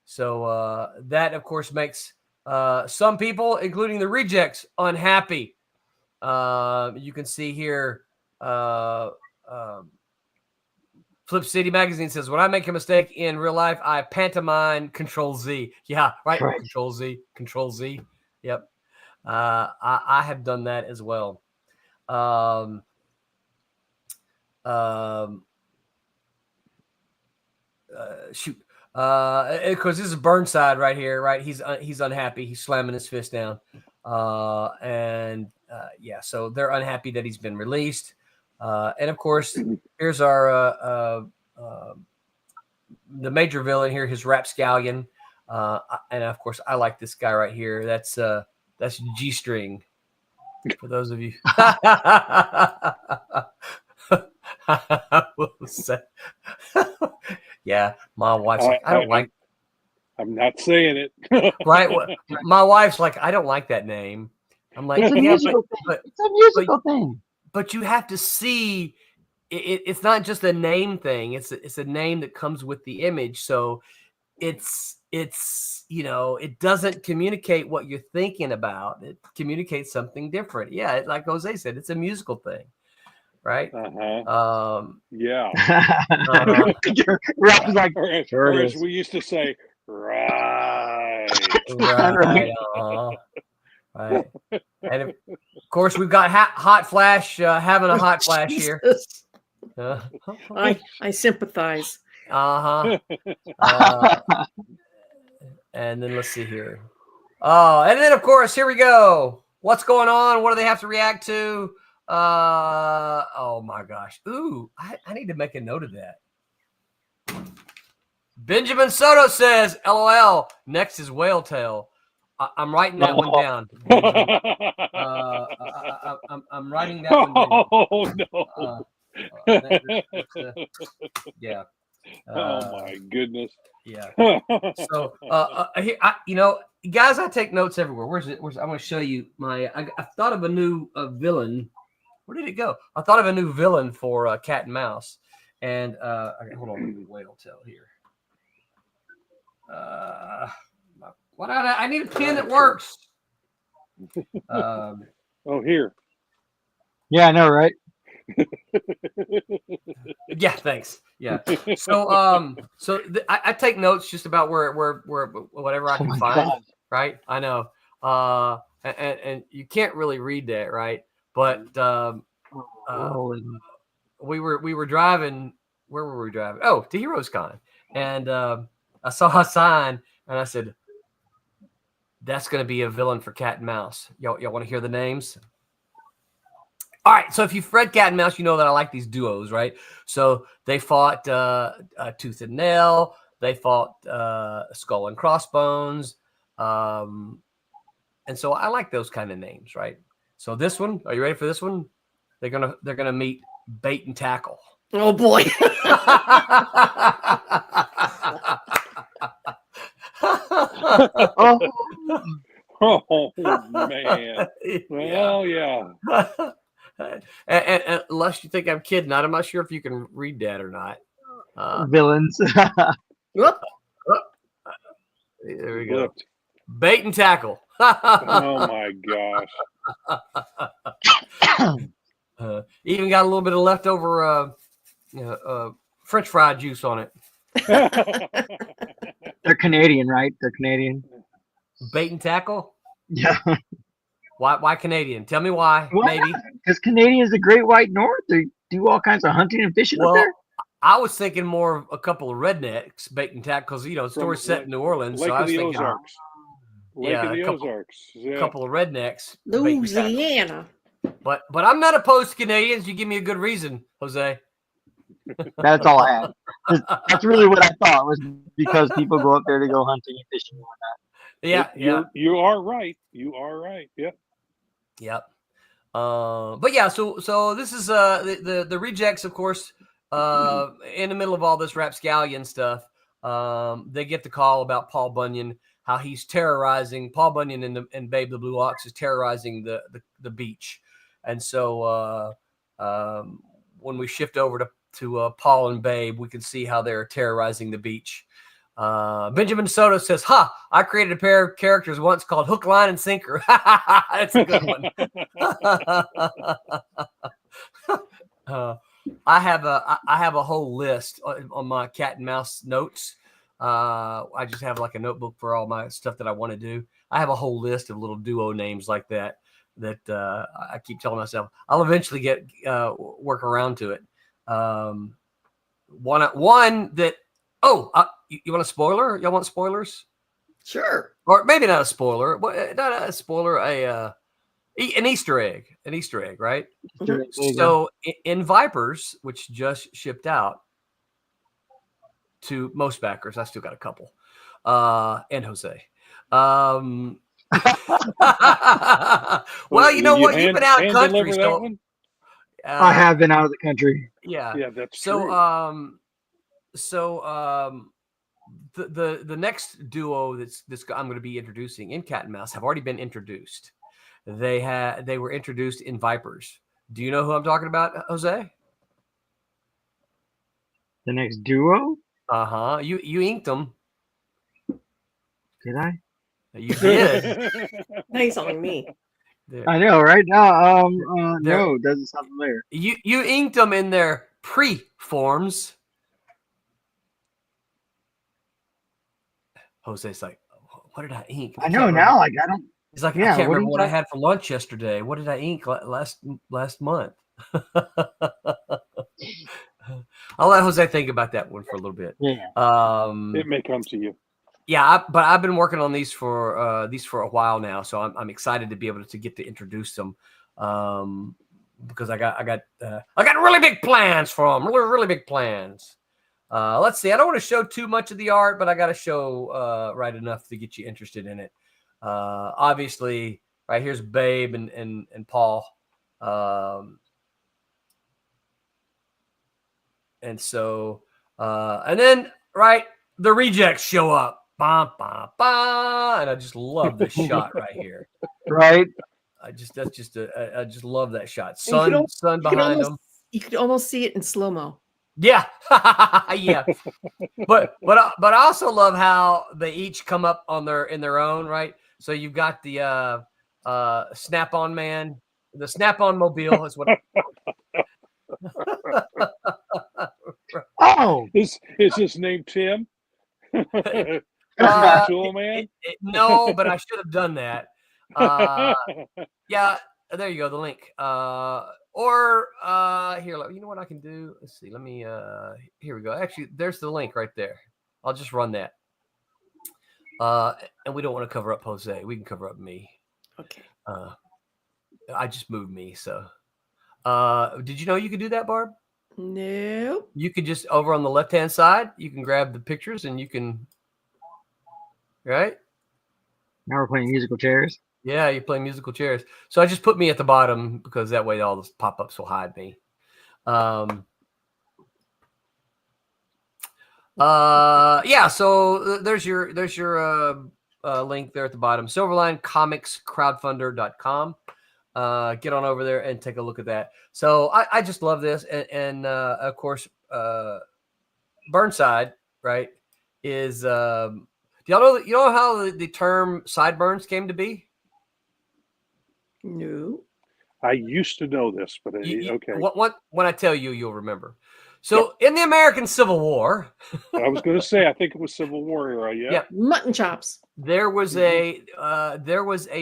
So that, of course, makes some people, including the rejects, unhappy. You can see here, Flip City Magazine says, when I make a mistake in real life, I pantomime Control-Z. Yeah, right. Control-Z, Control-Z. Yep. I have done that as well. Shoot. Because this is Burnside right here, right? He's unhappy. He's slamming his fist down. Yeah, so they're unhappy that he's been released. And of course, here's our the major villain here, his rapscallion. And of course, I like this guy right here. That's G-String. For those of you. Yeah, my wife's like, I don't like. I'm not saying it. Right. My wife's like, I don't like that name. I'm like, it's a musical thing. It's a musical thing. But you have to see, it's not just a name thing. It's a name that comes with the image. So it's it doesn't communicate what you're thinking about. It communicates something different. Yeah, like Jose said, it's a musical thing. Right. Yeah. Rob's like, or as we used to say, right. Right. Right. And of course, we've got Hot Flash having a hot flash here. I sympathize. And then let's see here. Oh, and then of course, here we go. What's going on? What do they have to react to? Oh my gosh. Ooh, I need to make a note of that. Benjamin Soto says, LOL, next is Whale Tail. I'm writing that one down. I'm writing that one down. Oh, no. Yeah. Oh my goodness. Yeah. So, here, guys, I take notes everywhere. Where's it? I'm going to show you I thought of a new villain. Where did it go? I thought of a new villain for Cat and Mouse. And hold on, let me whale tail here. I need a pen that works. Oh, here. Yeah, I know, right? Yeah, thanks. Yeah. So I take notes just about where whatever I can find. God. Right. I know. And you can't really read that, right? But we were driving. Where were we driving? Oh, to Heroes Con, and I saw a sign, and I said, "That's going to be a villain for Cat and Mouse." Y'all want to hear the names? All right, so if you've read Cat and Mouse, you know that I like these duos, right? So they fought Tooth and Nail. They fought Skull and Crossbones. And so I like those kind of names, right? So this one, are you ready for this one? They're gonna meet Bait and Tackle. Oh boy. Oh man. Well, yeah. And unless you think I'm kidding, I'm not sure if you can read that or not. Villains. There we go. Bait and Tackle. Oh my gosh. Even got a little bit of leftover French fry juice on it. They're Canadian, right? They're Canadian. Bait and Tackle? Yeah. Why Canadian? Tell me why. Well, maybe because Canadians, the Great White North, they do all kinds of hunting and fishing up there. I was thinking more of a couple of rednecks, Bait and Tackle, because story's set in New Orleans. Lake so I was thinking, Ozarks. Lake of the Ozarks. A couple of rednecks. Louisiana. But I'm not opposed to Canadians. You give me a good reason, Jose. That's all I had. That's really what I thought, was because people go up there to go hunting and fishing and whatnot. Yeah. You are right. You are right. Yep. Yep. But yeah, so this is the rejects, of course, in the middle of all this rapscallion stuff. They get the call about Paul Bunyan, how he's terrorizing Paul Bunyan and Babe the Blue Ox is terrorizing the beach. And so when we shift over to Paul and Babe, we can see how they're terrorizing the beach. Benjamin Soto says, I created a pair of characters once called Hook, Line, and Sinker. That's a good one. I have a whole list on my Cat and Mouse notes. I just have like a notebook for all my stuff that I want to do. I have a whole list of little duo names like that I keep telling myself I'll eventually get work around to it. One that you want a spoiler? Y'all want spoilers? Sure. Or maybe not a spoiler. Not a spoiler. An Easter egg. An Easter egg, right? So in Vipers, which just shipped out to most backers, I still got a couple. And Jose. Well, you know what? You've been out of country. I have been out of the country. Yeah, that's true. So, the next duo that's I'm going to be introducing in Cat and Mouse have already been introduced. They were introduced in Vipers. Do you know who I'm talking about, Jose? The next duo? You inked them. Did I? You did. Nice on me. I know, right? No, no, doesn't sound familiar. You inked them in their pre-forms. Jose's like, what did I ink? I know now. Like I don't. He's like, I can't remember what I had for lunch yesterday. What did I ink last month? I'll let Jose think about that one for a little bit. Yeah. It may come to you. Yeah, but I've been working on these for a while now, so I'm excited to be able to get to introduce them, because I got really big plans for them, really big plans. Let's see. I don't want to show too much of the art, but I got to show right enough to get you interested in it. Obviously, right here's Babe and Paul, and so And then, right, the rejects show up. Bah, bah, bah, and I just love this shot right here. Right? I just love that shot. Sun behind them. You could almost see it in slow mo. Yeah, yeah. But I also love how they each come up in their own, right? So you've got the Snap-on man, the Snap-on mobile is what. Oh, Is his name Tim? Tool man? No, but I should have done that. Yeah, there you go. The link. Or here, you know what I can do? Let's see. Let me. Here we go. Actually, there's the link right there. I'll just run that. And we don't want to cover up Jose. We can cover up me. Okay. I just moved me. So, did you know you could do that, Barb? No. You could just over on the left-hand side. You can grab the pictures and you can. Right. now we're playing musical chairs. Yeah, you're playing musical chairs. So I just put me at the bottom because that way all the pop-ups will hide me. Yeah, so there's your link there at the bottom. Silverline Comics Crowdfunder.com. Get on over there and take a look at that. So I just love this. And of course, Burnside, right, is do y'all know how the term sideburns came to be? No. I used to know this, but okay. When I tell you, you'll remember. So in the American Civil War, I was going to say, I think it was Civil War era. Yeah. Yeah. Mutton chops. There was a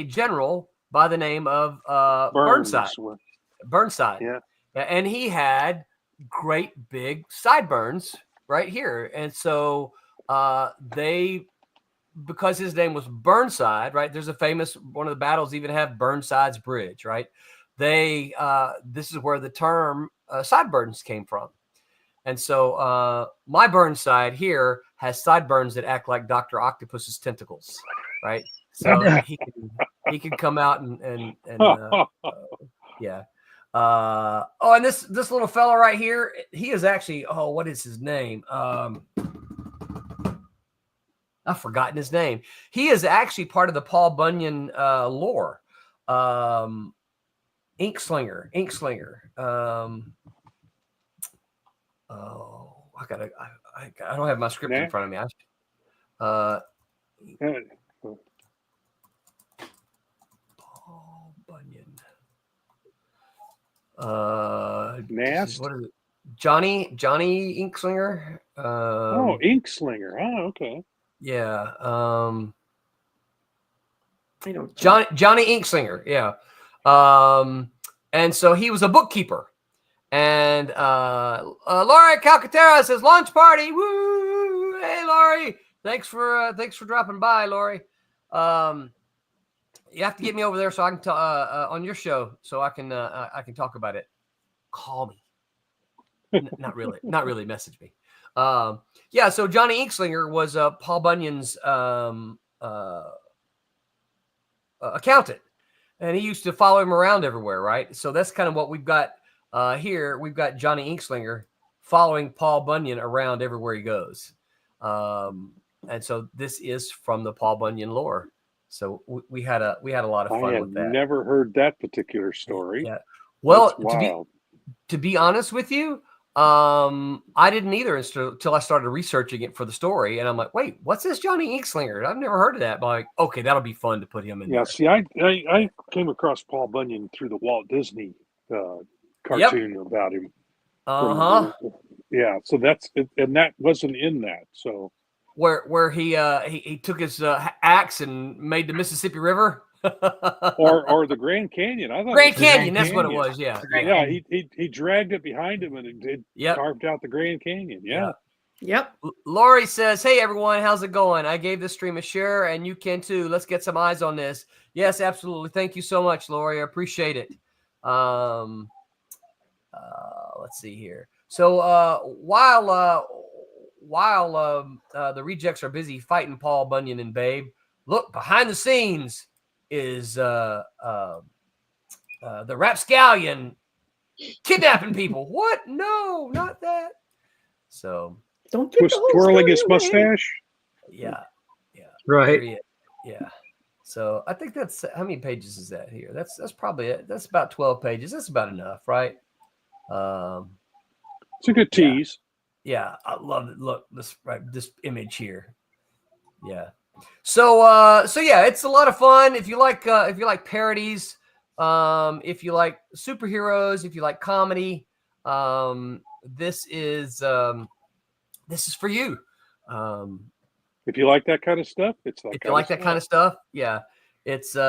general by the name of Burnside. Burnside. Yeah. And he had great big sideburns right here, and so because his name was Burnside, right? There's a famous one of the battles even have Burnside's Bridge, right? This is where the term sideburns came from. And so my Burnside here has sideburns that act like Dr. Octopus's tentacles, right? So he can come out and yeah. And this little fella right here, he is actually, what is his name? I've forgotten his name. He is actually part of the Paul Bunyan lore. Inkslinger. I don't have my script in front of me. Paul Bunyan. Nast? What is it? Johnny Inkslinger. Inkslinger. Oh, okay. Yeah. I don't. Johnny Inkslinger. Yeah. And so he was a bookkeeper. And Laurie Calcaterra says launch party. Woo! Hey, Laurie. Thanks for dropping by, Laurie. You have to get me over there so I can on your show so I can talk about it. Call me. Not really. Message me. Yeah. So Johnny Inkslinger was Paul Bunyan's accountant, and he used to follow him around everywhere, right? So that's kind of what we've got here. We've got Johnny Inkslinger following Paul Bunyan around everywhere he goes, and so this is from the Paul Bunyan lore. So we had a lot of fun with that. I had never heard that particular story. Yeah. Well, to be honest with you, I didn't either until I started researching it for the story, and I'm like, wait, what's this Johnny Inkslinger? I've never heard of that. But I'm like, okay, that'll be fun to put him in. Yeah, see, I came across Paul Bunyan through the Walt Disney cartoon about him. Yeah, so that's it, and that wasn't in that. So where he took his axe and made the Mississippi River. or the Grand Canyon. I thought Grand Canyon. That's what it was. Yeah. Yeah. He dragged it behind him and it carved out the Grand Canyon. Yeah. Yep. Laurie says, "Hey everyone, how's it going? I gave this stream a share, and you can too. Let's get some eyes on this." Yes, absolutely. Thank you so much, Laurie. I appreciate it. Let's see here. So while the rejects are busy fighting Paul Bunyan and Babe, look behind the scenes is the rapscallion kidnapping people. What? No, not that. So Don't get the whole twirling story his away. mustache. Yeah. Right. Yeah. So I think that's how many pages is that here? That's probably it. That's about 12 pages. That's about enough, right? It's a good tease. Yeah, I love it. Look, this image here. Yeah. So yeah, it's a lot of fun. If you like parodies, if you like superheroes, if you like comedy, this is for you. If you like that kind of stuff, it's that. If you like that kind of stuff, yeah, it's it's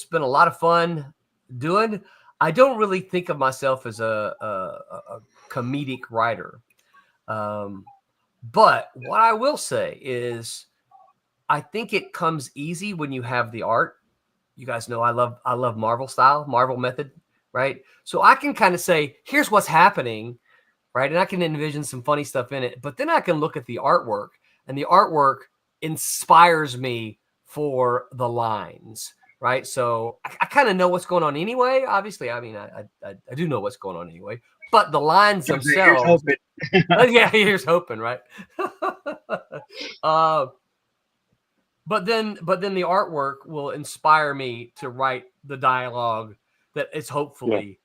been a lot of fun doing. I don't really think of myself as a comedic writer, but what I will say is, I think it comes easy when you have the art. You guys know I love Marvel style, Marvel method, right? So I can kind of say, here's what's happening, right? And I can envision some funny stuff in it, but then I can look at the artwork, and the artwork inspires me for the lines, right? So I kind of know what's going on anyway. Obviously, I mean, I do know what's going on anyway, but the lines themselves, yeah, here's hoping, right? But then the artwork will inspire me to write the dialogue that is hopefully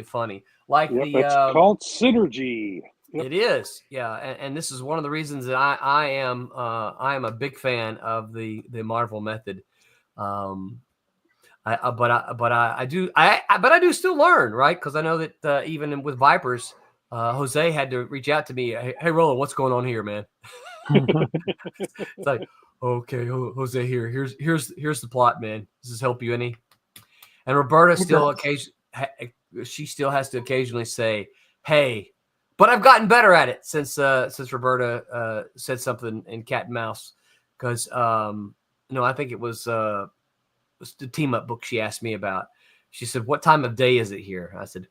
funny. Like that's called synergy. Yep. It is, yeah, and this is one of the reasons that I am a big fan of the Marvel method. But I do still learn, right? Because I know that even with Vipers, Jose had to reach out to me. Hey, Roland, what's going on here, man? It's like, okay, Jose, here's the plot, man. Does this help you any? And Roberta still she still has to occasionally say, hey. But I've gotten better at it since Roberta said something in Cat and Mouse, because I think it was the team up book she asked me about. She said, "What time of day is it here?" I said,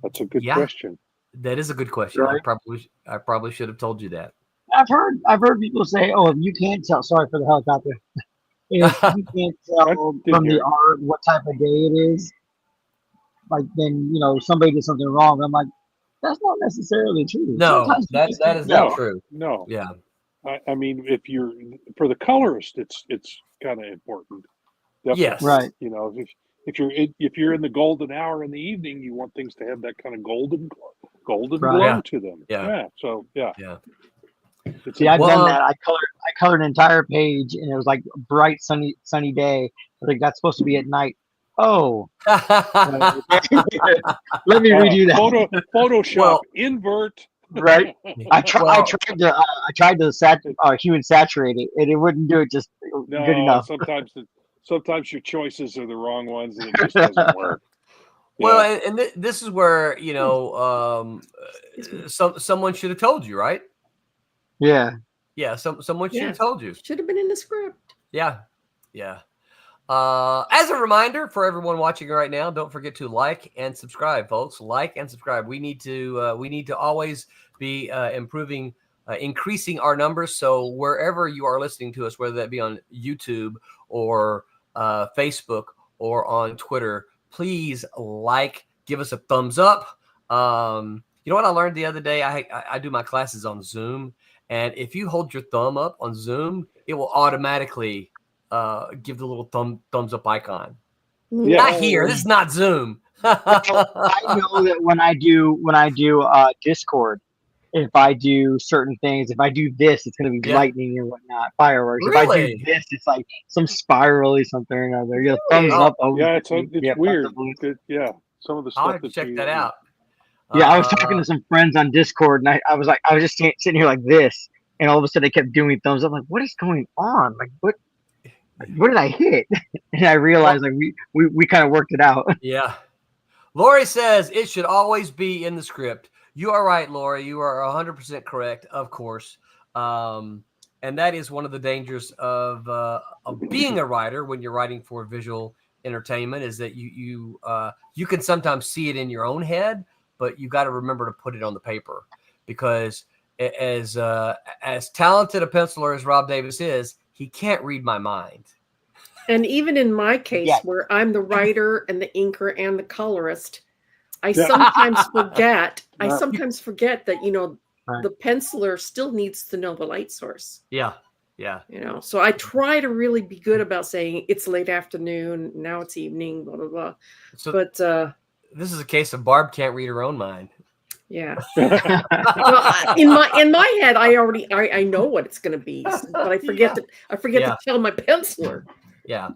That's a good question. That is a good question. Right. I probably should have told you that. I've heard people say, "Oh, if you can't tell." Sorry for the helicopter. If you can't tell from the art what type of day it is, like, then somebody did something wrong. I'm like, that's not necessarily true. No, that is not true. No. Yeah. I mean, if you're for the colorist, it's kind of important. Definitely. Yes. Right. If you're in the golden hour in the evening, you want things to have that kind of golden Right. glow to them. Yeah. So yeah. See, I've done that. I colored an entire page, and it was like a bright, sunny day. I think that's supposed to be at night. Oh, let me redo that. Photoshop invert. Right. I tried to human saturate it, and it wouldn't do it just good enough. Sometimes your choices are the wrong ones, and it just doesn't work. Well, and this is where someone should have told you, right? Yeah. Yeah. Someone should have told you. Should have been in the script. Yeah. Yeah. As a reminder for everyone watching right now, don't forget to like and subscribe, folks. Like and subscribe. We need to always be increasing our numbers. So wherever you are listening to us, whether that be on YouTube or Facebook or on Twitter, please give us a thumbs up. You know what I learned the other day? I do my classes on Zoom, and if you hold your thumb up on Zoom, it will automatically give the little thumbs up icon. Yeah. Not here. This is not Zoom. I know that when I do Discord, if I do certain things, if I do this, it's going to be lightning and whatnot, fireworks. Really? If I do this, it's like some spirally something or another. You thumbs up. It's weird. Some of the stuff. I'll have to check that out. Yeah, I was talking to some friends on Discord, and I was just sitting here like this, and all of a sudden they kept doing thumbs up. I'm like, what is going on? Like, what did I hit? And I realized we kind of worked it out. Yeah. Lori says it should always be in the script. You are right, Lori. You are 100% correct, of course. And that is one of the dangers of being a writer when you're writing for visual entertainment, is that you can sometimes see it in your own head, but you got to remember to put it on the paper, because as talented a penciler as Rob Davis is, he can't read my mind. And even in my case, where I'm the writer and the inker and the colorist, I sometimes forget. I No. sometimes forget that Right. the penciler still needs to know the light source. Yeah. So I try to really be good about saying it's late afternoon, now it's evening, blah blah blah. So But this is a case of Barb can't read her own mind. yeah. Well, in my head, I know what it's going to be, but I forget to tell my penciler. Yeah.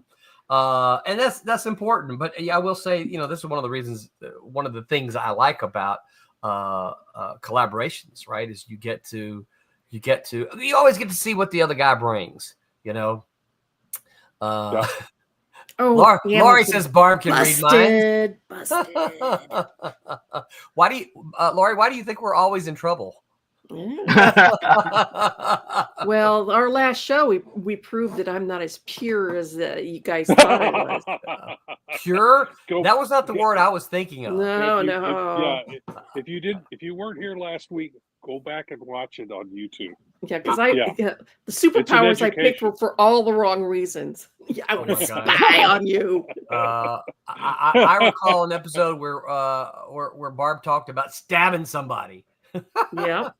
And that's important. But yeah, I will say, this is one of the reasons, one of the things I like about collaborations, right? Is you always get to see what the other guy brings, Yeah. Laurie says Barb can read minds. Busted. Laurie, why do you think we're always in trouble? Well, our last show, we proved that I'm not as pure as you guys thought I was. Pure? That was not the word I was thinking of. No. If you weren't here last week, go back and watch it on YouTube. Yeah, because the superpowers I picked were for all the wrong reasons. Yeah, I want to spy on you. I recall an episode where Barb talked about stabbing somebody. Yeah.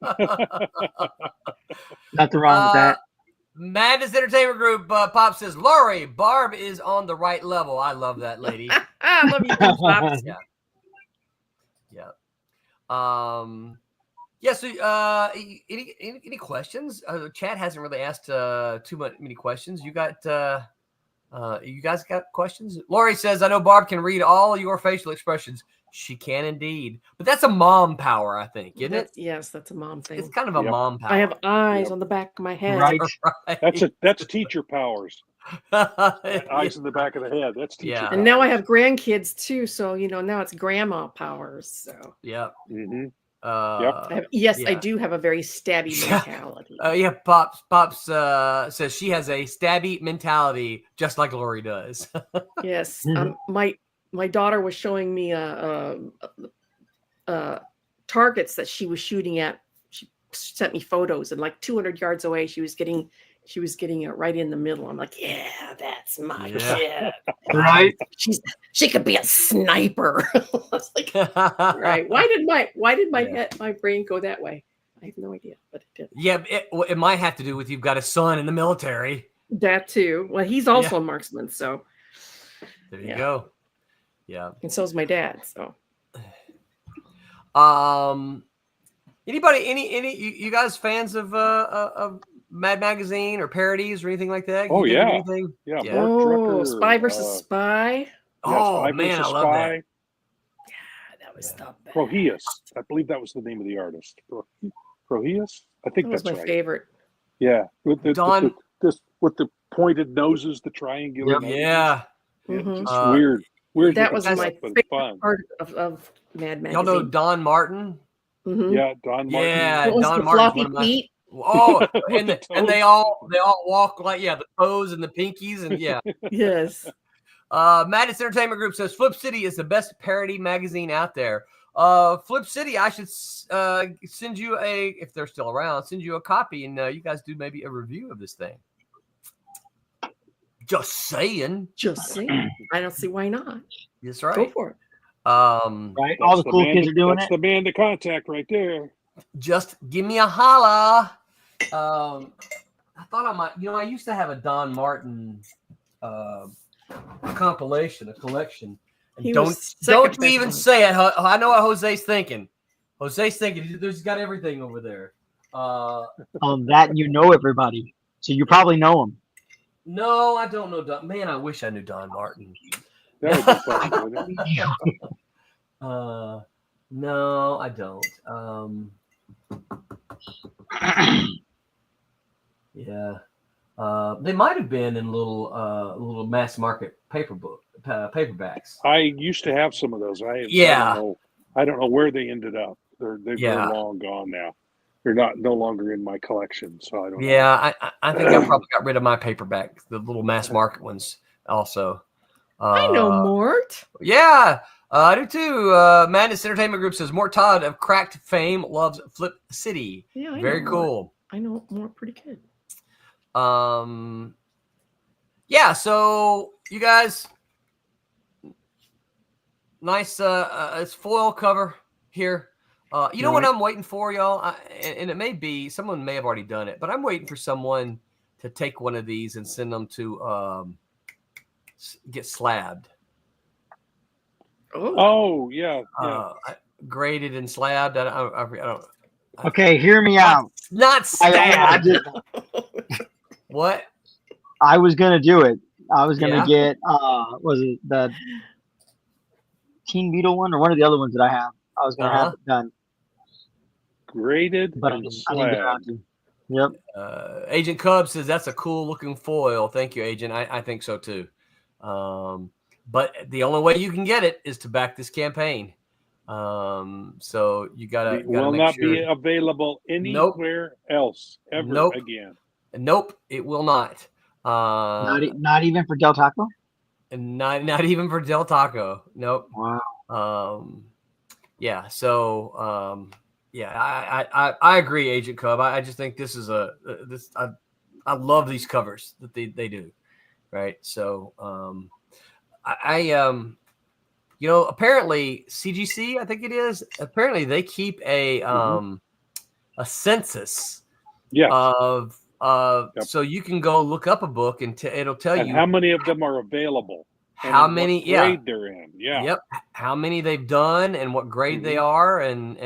Nothing wrong with that. Madness Entertainment Group Pop says, Laurie, Barb is on the right level. I love that lady. I love you, Pops. Yeah. So any questions? Chat hasn't really asked too many questions. You guys got questions? Laurie says, I know Barb can read all your facial expressions. She can indeed. But that's a mom power, I think, isn't it? Yes, that's a mom thing. It's kind of a mom power. I have eyes on the back of my head. Right. That's teacher powers. Eyes in the back of the head. That's teacher powers. And now I have grandkids too, so now it's grandma powers. So yeah. Mm-hmm. I do have a very stabby mentality. Pops says she has a stabby mentality, just like Laurie does. Yes. My daughter was showing me targets that she was shooting at. She sent me photos, and like 200 yards away, she was getting it right in the middle. I'm like, yeah, that's my shit. Right? She could be a sniper. I was like, right? Why did my brain go that way? I have no idea, but it did. Yeah, it might have to do with you've got a son in the military. That too. Well, he's also a marksman, so there you go. Yeah, and so is my dad. So, anybody, you guys fans of Mad Magazine or parodies or anything like that? Oh yeah, anything? Yeah. Spy versus Spy. Oh man, I love that. Yeah, that was the best. Proheus. I believe that was the name of the artist. Proheus. I think that was that's my right. favorite. Yeah, with the pointed noses, the triangular. Noses. Yeah. Mm-hmm. Just weird. That was my favorite fun. part of Mad Magazine. Y'all know Don Martin? Mm-hmm. Yeah, Don Martin. Yeah, what was Don the Martin. floppy feet? Oh, and they all walk like the toes and the pinkies and Yes. Madness Entertainment Group says Flip City is the best parody magazine out there. Flip City, I should send you if they're still around, send you a copy and you guys do maybe a review of this thing. Just saying. I don't see why not. That's right. Go for it. Right. All the cool kids are doing that's it. The man to contact right there. Just give me a holla. I thought I might. I used to have a Don Martin compilation, a collection. And don't you even say it. I know what Jose's thinking. He's got everything over there. That everybody, so you probably know him. No, I don't know Don. Man, I wish I knew Don Martin. That would be fun, wouldn't it? No, I don't. Yeah. They might have been in little mass market paperbacks. I used to have some of those. I don't know where they ended up. They're long gone now. They're no longer in my collection, so I don't know. Yeah, I think I probably got rid of my paperback, the little mass market ones also. I know Mort. Yeah, I do too. Madness Entertainment Group says Mort Todd of Cracked fame loves Flip City. Yeah, very cool. I know Mort pretty good. Yeah, so you guys, nice it's foil cover here. You know what I'm waiting for, y'all? And it may be someone may have already done it, but I'm waiting for someone to take one of these and send them to get slabbed. Oh yeah. Graded and slabbed. I don't. Okay, hear me out. Not stabbed. What? I was gonna do it. I was gonna get was it the Teen Beetle one or one of the other ones that I have? I was gonna have it done. Graded but and I didn't get around to. Yep. Agent Cub says that's a cool looking foil. Thank you, Agent. I think so too. But the only way you can get it is to back this campaign. So you gotta. It will not be available anywhere else ever again. Nope, it will not. Not even for Del Taco. And not even for Del Taco. Nope. Wow. Yeah. So I agree, Agent Cub. I just think this is I love these covers that they do, right? So apparently CGC, I think it is. Apparently they keep a census of so you can go look up a book and it'll tell you how many of them are available, how many grade they're in, how many they've done and what grade they are, and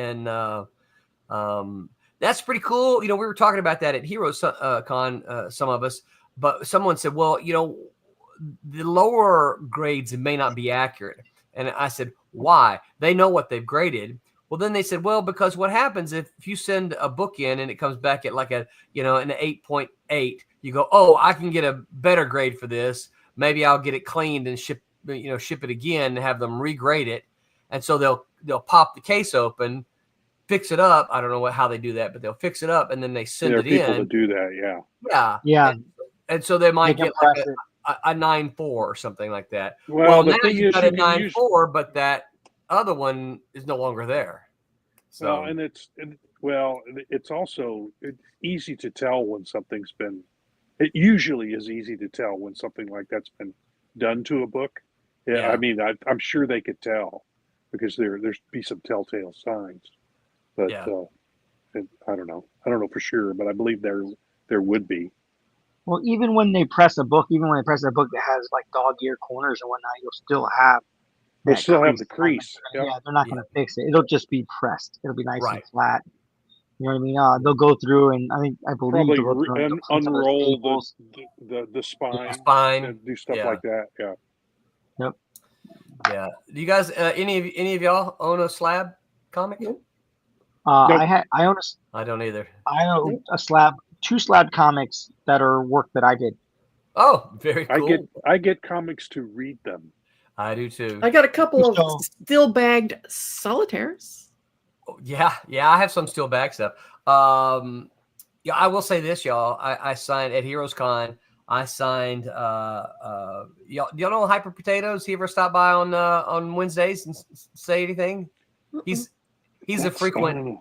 that's pretty cool. We were talking about that at Heroes Con, some of us, but someone said, well, the lower grades may not be accurate. And I said, why? They know what they've graded. Well, then they said, well, because what happens if you send a book in and it comes back at like an 8.8, you go, oh, I can get a better grade for this. Maybe I'll get it cleaned and ship it again and have them regrade it. And so they'll pop the case open, fix it up. I don't know how they do that, but they'll fix it up and then they send it in. There are people that do that, yeah. And so they might get like a 9.4 or something like that. Well now you got a 9.4, but that other one is no longer there. So it's also easy to tell when something's been. It usually is easy to tell when something like that's been done to a book. Yeah. I mean, I'm sure they could tell because there's be some telltale signs. But I don't know. I don't know for sure, but I believe there would be. Well, even when they press a book, that has like dog ear corners and whatnot, you'll still have. They'll still have the crease. Yeah, they're not going to fix it. It'll just be pressed. It'll be nice and flat. You know what I mean? They'll go through and I believe probably they'll go through and unroll the spine and do stuff like that. Yeah. Yep. Yeah. Do you guys any of y'all own a slab comic? Nope. I own I don't either. I own two slab comics that are work that I did. Oh, very cool. I get comics to read them. I do too. I got a couple of still bagged solitaires. Yeah, I have some still bag stuff. I will say this, y'all. I signed at Heroes Con. I signed. Y'all know Hyper Potatoes? He ever stop by on Wednesdays and say anything? He's a frequent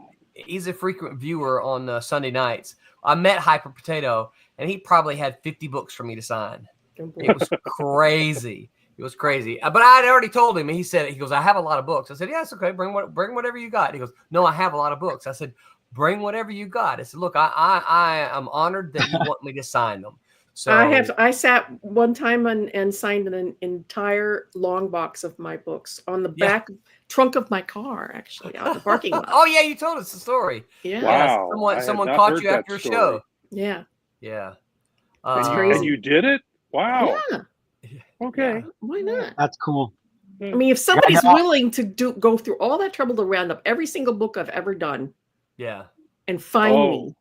viewer on Sunday nights. I met Hyper Potato, and he probably had 50 books for me to sign. It was crazy. It was crazy. But I had already told him, and he goes, I have a lot of books. I said, yeah, it's okay. Bring whatever you got. He goes, no, I have a lot of books. I said, bring whatever you got. I said, look, I am honored that you want me to sign them. So I sat one time and signed an entire long box of my books on the back trunk of my car, actually, out of the parking lot. Oh yeah, you told us the story. Yeah. Wow. Someone caught you after a show. Yeah. Yeah. And you did it? Wow. Yeah. Okay. Yeah. Why not? That's cool. I mean, if somebody's willing to go through all that trouble to round up every single book I've ever done, and find me.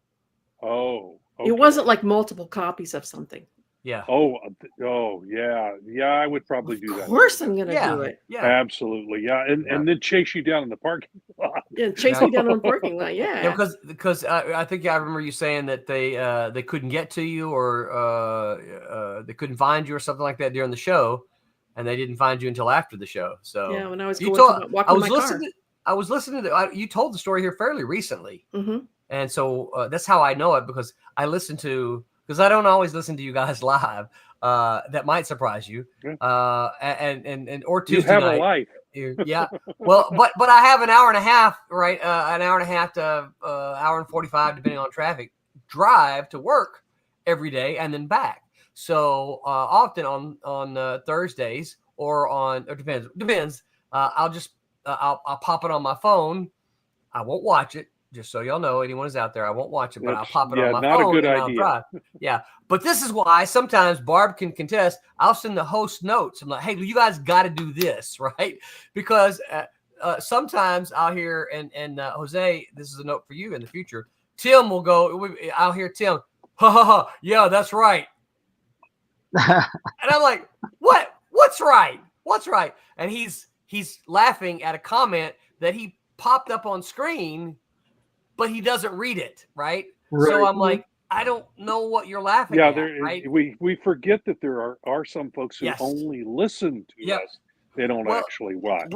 Oh. Okay. It wasn't like multiple copies of something. Yeah. Oh, yeah. Yeah, I would probably do that. Of course I'm going to do it. Yeah. Absolutely. Yeah. And then chase you down in the parking lot. Yeah, chase me down in the parking lot. Yeah. Because I think I remember you saying that they couldn't get to you or they couldn't find you or something like that during the show, and they didn't find you until after the show. So yeah, when I was walking my car. I was listening to you told the story here fairly recently. Mm-hmm. And so that's how I know it, because I listen to, because I don't always listen to you guys live. That might surprise you. And or Tuesday you have night. A life. Yeah. Well, but I have an hour and a half, right? An hour and a half to hour and 45, depending on traffic, drive to work every day and then back. So often on Thursdays or depends. I'll pop it on my phone. I won't watch it. Just so y'all know, anyone is out there, I won't watch it, but I'll pop it on my phone and I'll drive. Yeah. But this is why sometimes Barb can contest. I'll send the host notes. I'm like, hey, you guys got to do this, right? Because sometimes I'll hear, and Jose, this is a note for you in the future. Tim will go, I'll hear Tim, ha, ha, ha, yeah, that's right. And I'm like, what? What's right? What's right? And he's laughing at a comment that he popped up on screen, but he doesn't read it, right? So I'm like, I don't know what you're laughing at, right? We forget that there are some folks who only listen to us. They don't actually watch.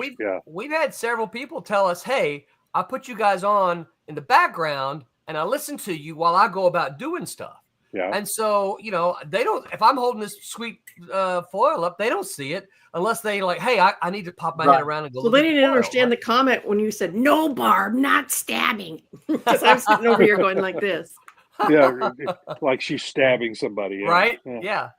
We've had several people tell us, hey, I put you guys on in the background and I listen to you while I go about doing stuff. Yeah. And so, they don't, if I'm holding this sweet foil up, they don't see it unless they like, hey, I need to pop my head around and go. So they didn't understand the comment when you said, no, Barb, not stabbing. Because I'm sitting over here going like this. Yeah. Like she's stabbing somebody. Yeah. Right. Yeah.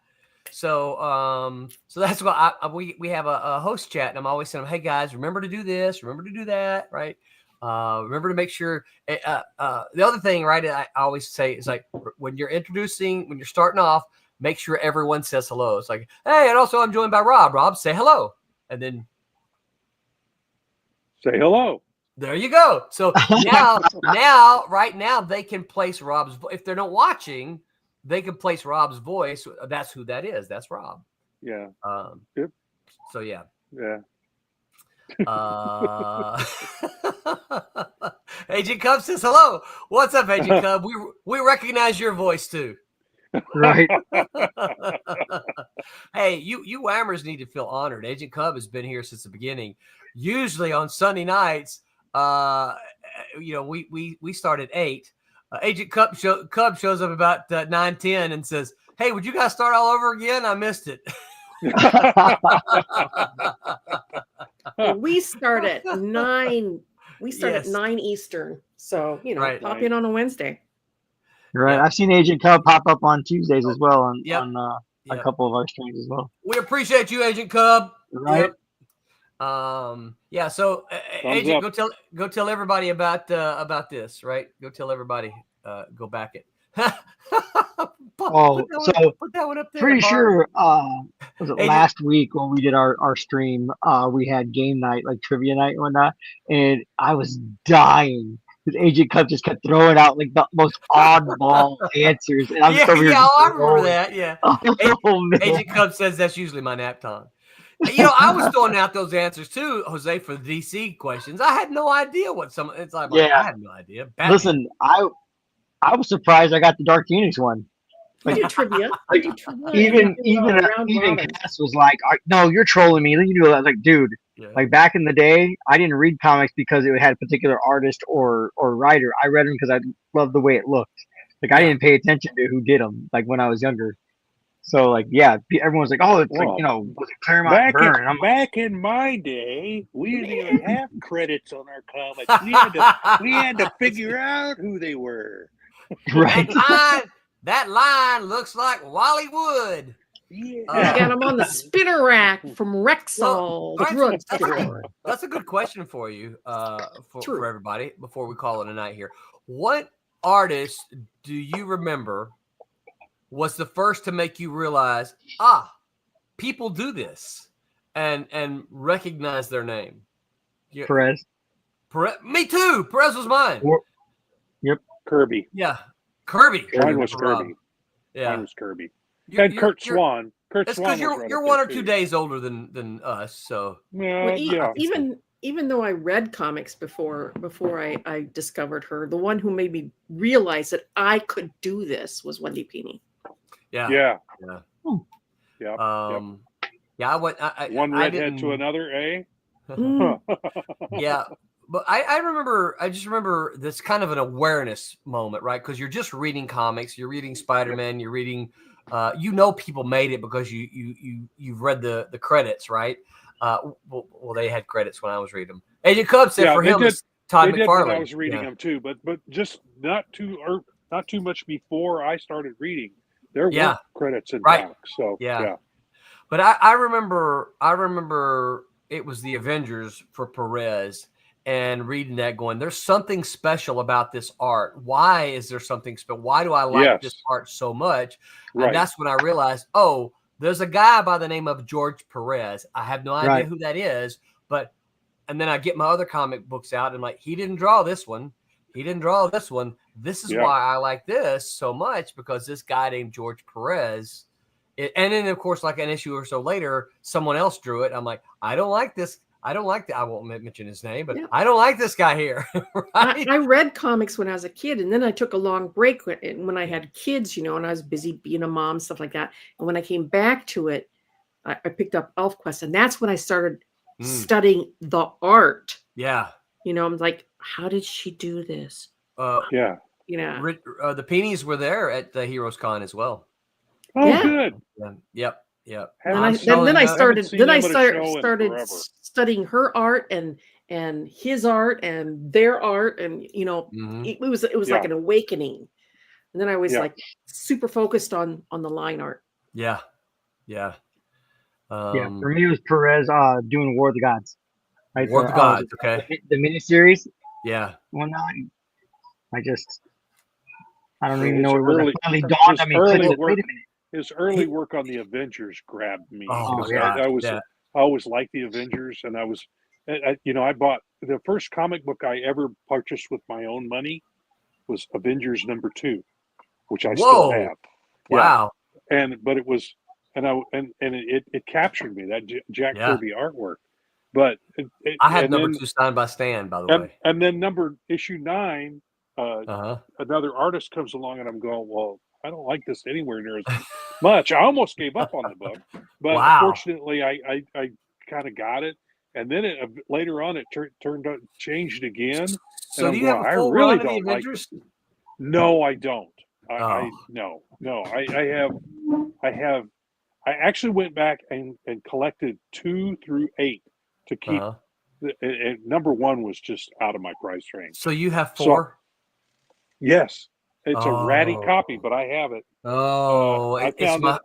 So, so that's why we have a host chat, and I'm always saying, hey guys, remember to do this, remember to do that. Right. Remember to make sure the other thing, right, I always say is like when you're starting off, make sure everyone says hello. It's like, hey, and also I'm joined by Rob. Rob, say hello. And then say hello. There you go. So right now they can place Rob's, if they're not watching, they can place Rob's voice. That's who that is. That's Rob. Yeah. Yep. So yeah. Yeah. Agent Cub says hello. What's up, Agent Cub? We recognize your voice too. Right. Hey, you Whammers need to feel honored. Agent Cub has been here since the beginning. Usually on Sunday nights, we start at 8. Agent Cub shows up about 9:10 and says, "Hey, would you guys start all over again? I missed it." We start at 9. We start at 9 Eastern. So, pop in on a Wednesday. Right. Yeah. I've seen Agent Cub pop up on Tuesdays as well on a couple of our streams as well. We appreciate you, Agent Cub. Right. Yep. So Agent, go tell everybody about this, right? Go tell everybody, go back it. Put that one up there, pretty sure was it last week when we did our stream, we had game night, like trivia night and whatnot, and I was dying because Agent Cub just kept throwing out like the most oddball answers, and I'm I remember that. Yeah. Agent Cub says that's usually my nap time. I was throwing out those answers too, Jose, for the DC questions. I had no idea what some. It's like, I had no idea. Batman. Listen, I was surprised I got the Dark Phoenix one. Like, I do trivia. Even Cass was like, "No, you're trolling me." You do that. Like, dude, like back in the day, I didn't read comics because it had a particular artist or writer. I read them because I loved the way it looked. Like, I didn't pay attention to who did them. Like when I was younger. So like, everyone's like, "Oh, it's like was it Claremont Byrne?" Back in my day, we didn't even have credits on our comics. We had to figure out who they were. Right. That line looks like Wally Wood. Yeah. Got him on the spinner rack from Rexall. That's a good question for you, for everybody, before we call it a night here. What artist do you remember was the first to make you realize, people do this and recognize their name? Perez. Me too. Perez was mine. Yep. Kirby. Yeah. Kirby. Mine was Kirby. Yeah. Mine was Kirby. And Kurt Swan. Kurt Swan. Because you're 1 or 2 days older than us, so. Even though I read comics before I discovered her, the one who made me realize that I could do this was Wendy Pini. Yeah. I went. One redhead to another, eh? Yeah. But I just remember this kind of an awareness moment, right? Because you're just reading comics, you're reading Spider-Man, you're reading, people made it because you've read the credits, right? Well, they had credits when I was reading them. Agent Cub said for they him, did, it's Todd they did McFarlane. when I was reading them too, but just not too much before I started reading. There were credits in comics, so yeah. But I remember it was the Avengers for Perez, and reading that going, there's something special about this art. Why is there something special? Why do I like this art so much? And that's when I realized, oh, there's a guy by the name of George Perez. I have no idea who that is, and then I get my other comic books out and like, he didn't draw this one. He didn't draw this one. This is why I like this so much, because this guy named George Perez. And then, of course, like an issue or so later, someone else drew it. I'm like, I don't like this. I don't like that. I won't mention his name, but I don't like this guy here. Right? I read comics when I was a kid, and then I took a long break when I had kids, and I was busy being a mom, stuff like that. And when I came back to it, I picked up ElfQuest, and that's when I started studying the art. Yeah. I'm like, how did she do this? The Peenies were there at the Heroes Con as well. Oh, good. Yep. And then I started studying her art and his art and their art, and it was like an awakening. And then I was like super focused on the line art. Yeah. For me, it was Perez doing War of the Gods. Right? War of the Gods. Okay. The miniseries. Yeah. Well, no, I don't even know what it was. Finally dawned on me. Wait a minute. His early work on the Avengers grabbed me. I always liked the Avengers, and I bought the first comic book I ever purchased with my own money was Avengers #2, which I still have. Wow. But it was, it captured me, that Jack Kirby artwork. But I had #2 signed by Stan, by the way. And then issue 9, another artist comes along, and I'm going, well, I don't like this anywhere near as much. I almost gave up on the book, but unfortunately, I kind of got it. And then later on, it changed again. So do you have a full run of the Avengers? No, I don't. I actually went back and collected 2 through 8 to keep. And #1 was just out of my price range. So you have 4? Yes. It's a ratty copy, but I have it. I found it.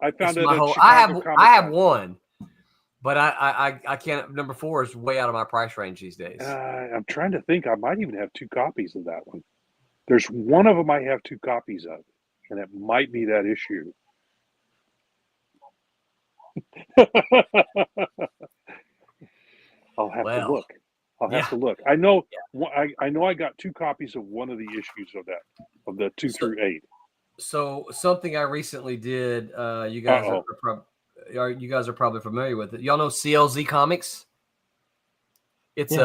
I have 1, but I can't. #4 is way out of my price range these days. I'm trying to think. I might even have 2 copies of that one. There's one of them I have 2 copies of, and it might be that issue. I'll have to look. To look. I know. I know. I got 2 copies of one of the issues of the 2 through 8. So something I recently did. You guys are probably familiar with it. Y'all know CLZ Comics. It's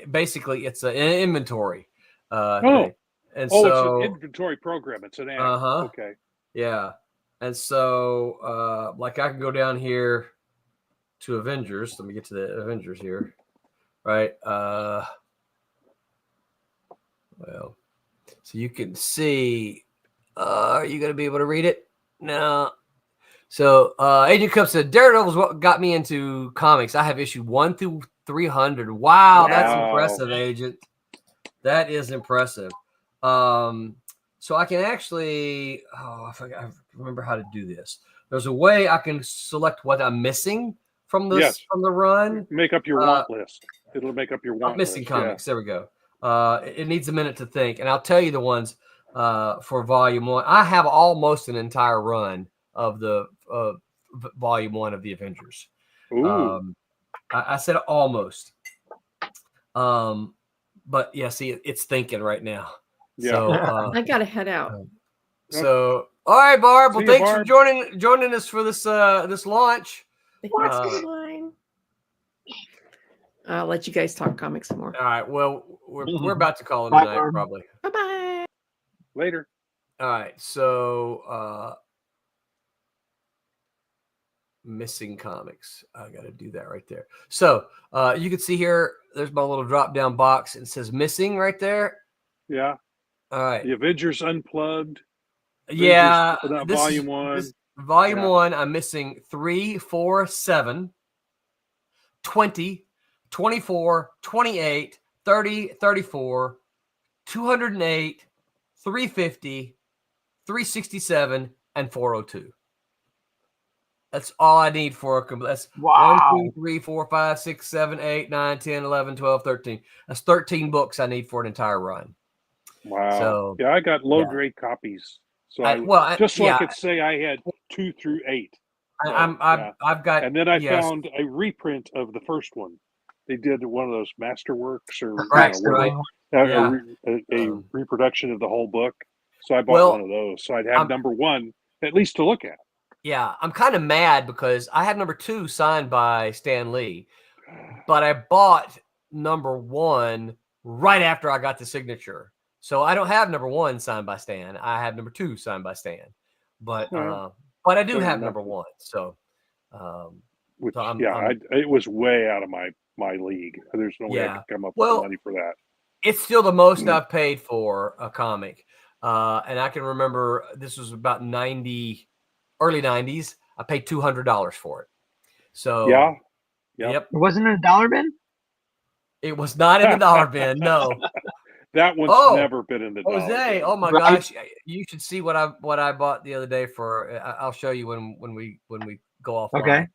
basically it's an inventory. And it's so an inventory program. It's an app. Okay. Yeah, and so like I can go down here to Avengers. Let me get to the Avengers here. Right. Well, so you can see, are you going to be able to read it? No. So Agent Cup said, Daredevil's what got me into comics. I have issue 1 through 300. Wow. That's impressive, Agent. That is impressive. So I can actually, I remember how to do this. There's a way I can select what I'm missing from the run. Make up your want list. It'll make up your want missing list. Comics. There we go. It needs a minute to think, and I'll tell you the ones for Volume 1. I have almost an entire run of the Volume 1 of the Avengers. I said almost. But yeah, see, it's thinking right now. Yeah. So I gotta head out. So all right, Barb. Well, thanks Barb. for joining us for this launch. I'll let you guys talk comics some more. All right. Well, we're about to call it tonight, probably. Bye-bye. Later. All right. So missing comics. I got to do that right there. So you can see here, there's my little drop down box. It says missing right there. Yeah. All right. The Avengers Unplugged. Yeah. Volume 1. Volume 1, I'm missing 3, 4, 7, 20, 24, 28, 30, 34, 208, 350, 367, and 402. That's all I need for a complete. That's Wow. 1, 2, 3, 4, 5, 6, 7, 8, 9, 10, 11, 12, 13. That's 13 books I need for an entire run. Wow. So, yeah, I got low grade copies. So I could say I had 2 through 8. So, I've got, and then I found a reprint of the first one. They did one of those masterworks or a reproduction of the whole book. So I bought one of those. So I'd have number 1 at least to look at. Yeah, I'm kind of mad because I had number 2 signed by Stan Lee, but I bought number 1 right after I got the signature. So I don't have number 1 signed by Stan. I have number 2 signed by Stan, but I do have number 1. So, it was way out of my league. There's no way I could come up with money for that. It's still the most I've paid for a comic, and I can remember this was about early 90s. I paid $200 for it. So yep. It wasn't in a dollar bin? It was not in the dollar bin. No. That one's never been in the dollar bin. Oh my gosh. You should see what I bought the other day for, I'll show you when we go off. Okay.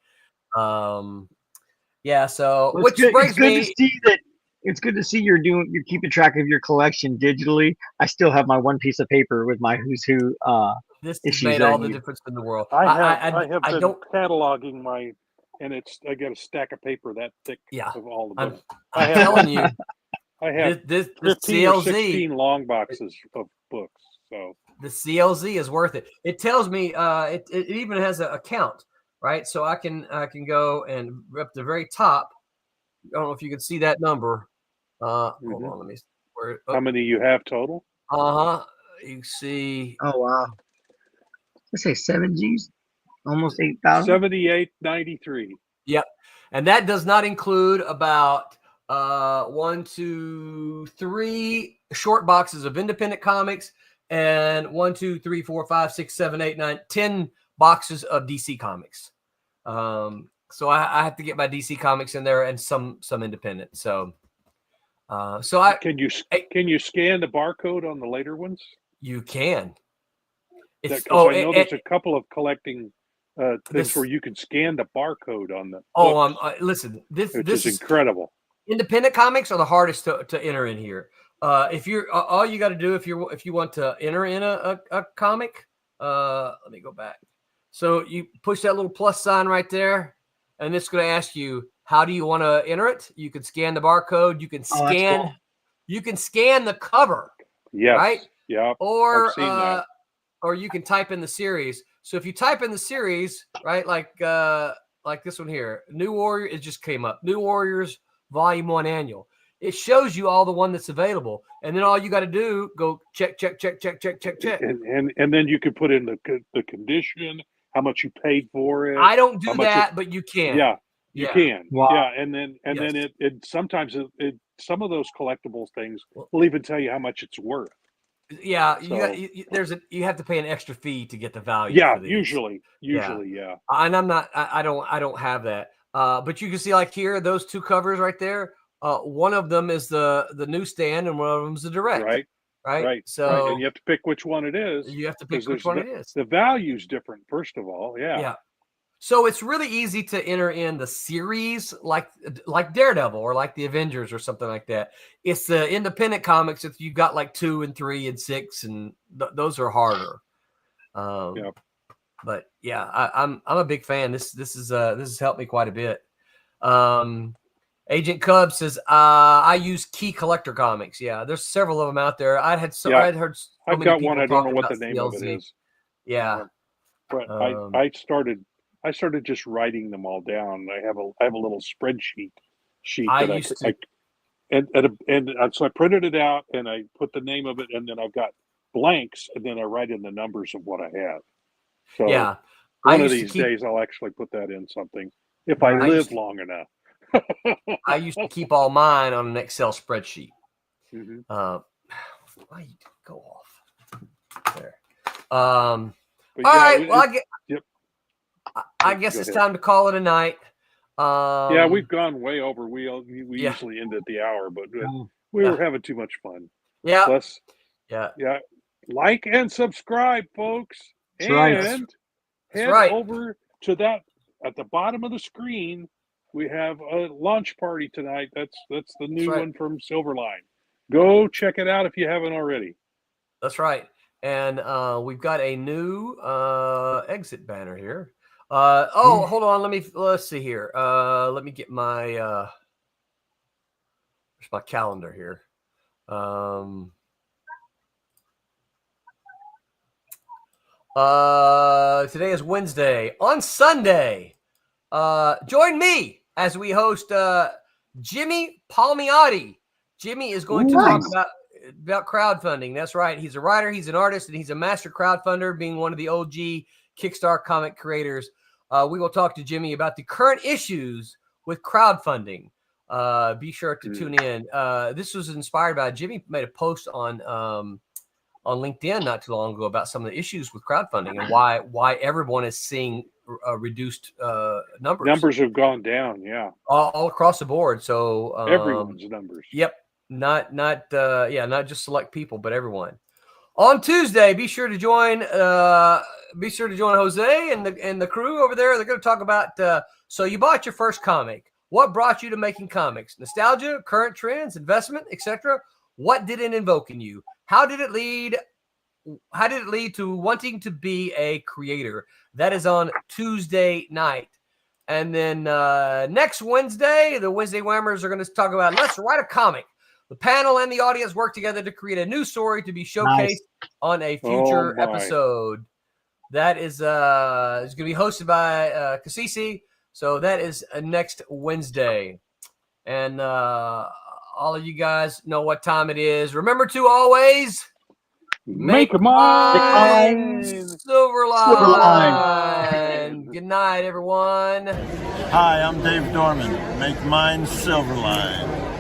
Yeah. So, well, which brings me. It's good to see you're keeping track of your collection digitally. I still have my one piece of paper with my Who's Who this has made all the difference in the world. I have been cataloging my, and I got a stack of paper that thick of all the books. I'm telling you, I have this 15 CLZ, or 16 long boxes of books. So the CLZ is worth it. It tells me it even has a count, right? So I can go and up the very top. I don't know if you can see that number. Hold on, let me. How many you have total? You see. Oh wow. Let's say 7 G's, almost 8,000. 7893. Yep, and that does not include about 1, 2, 3 short boxes of independent comics, and 1, 2, 3, 4, 5, 6, 7, 8, 9, 10 boxes of DC comics. So I have to get my DC comics in there and some independent. So can you scan the barcode on the later ones? You can. I know there's a couple of collecting things where you can scan the barcode on the. Listen, this is incredible. Independent comics are the hardest to enter in here. If you're all you got to do if you want to enter in a comic, let me go back. So you push that little plus sign right there, and it's going to ask you, how do you want to enter it? You can scan the barcode. You can scan. Cool. You can scan the cover. Yes. Right. Yeah. Or or you can type in the series. So if you type in the series, right, like this one here, New Warrior, it just came up. New Warriors Volume 1 Annual. It shows you all the one that's available, and then all you got to do go check. And then you can put in the condition, how much you paid for it. I don't do that, but you can. Yeah, you can. Wow. Yeah, and then it sometimes some of those collectible things will even tell you how much it's worth. Yeah, so, you have to pay an extra fee to get the value. Yeah, for these. usually, yeah. And I'm not. I don't have that. But you can see like here, those 2 covers right there. One of them is the newsstand, and one of them is the direct. Right. So and you have to pick which one it is. You have to pick which one it is. The value's different, first of all. Yeah. So it's really easy to enter in the series like Daredevil or like the Avengers or something like that. It's the independent comics that you've got like 2 and 3 and 6, and those are harder. But yeah, I'm a big fan. This has helped me quite a bit. Agent Cub says I use Key Collector Comics. Yeah, there's several of them out there. I'd heard. I've got one. I don't know what the name of it is. Yeah, but I started just writing them all down. I have a little spreadsheet sheet so I printed it out and I put the name of it, and then I've got blanks, and then I write in the numbers of what I have. So yeah, one of these days I'll actually put that in something if I live long enough. I used to keep all mine on an Excel spreadsheet. Why you go off there? But All yeah, right. Well, yep. I guess it's time to call it a night. Yeah, we've gone way over. We usually end at the hour, but we were having too much fun. Yeah. Plus, yeah. Like and subscribe, folks. That's right. And head over to that at the bottom of the screen. We have a launch party tonight. That's the new one from Silverline. Go check it out if you haven't already. That's right. And we've got a new exit banner here. Hold on. Let's see here. Let me get my where's my calendar here. Today is Wednesday. On Sunday, join me as we host Jimmy Palmiotti. Jimmy is going to talk about crowdfunding. That's right. He's a writer, he's an artist, and he's a master crowdfunder, being one of the OG Kickstarter comic creators. We will talk to Jimmy about the current issues with crowdfunding. Be sure to tune in. This was inspired by Jimmy made a post on LinkedIn not too long ago about some of the issues with crowdfunding and why everyone is seeing reduced numbers. Numbers have gone down, all across the board. So everyone's numbers. Yep, not just select people, but everyone. On Tuesday, be sure to join Jose and the crew over there. They're going to talk about so you bought your first comic. What brought you to making comics? Nostalgia, current trends, investment, etc. What did it invoke in you? How did it lead to wanting to be a creator? That is on Tuesday night. And then next Wednesday, the Wednesday Whammers are going to talk about let's write a comic. The panel and the audience work together to create a new story to be showcased on a future episode. That is going to be hosted by Kasisi. So that is next Wednesday. And all of you guys know what time it is. Remember to always make mine Silverline. Good night, everyone. Hi, I'm Dave Dorman. Make mine Silverline.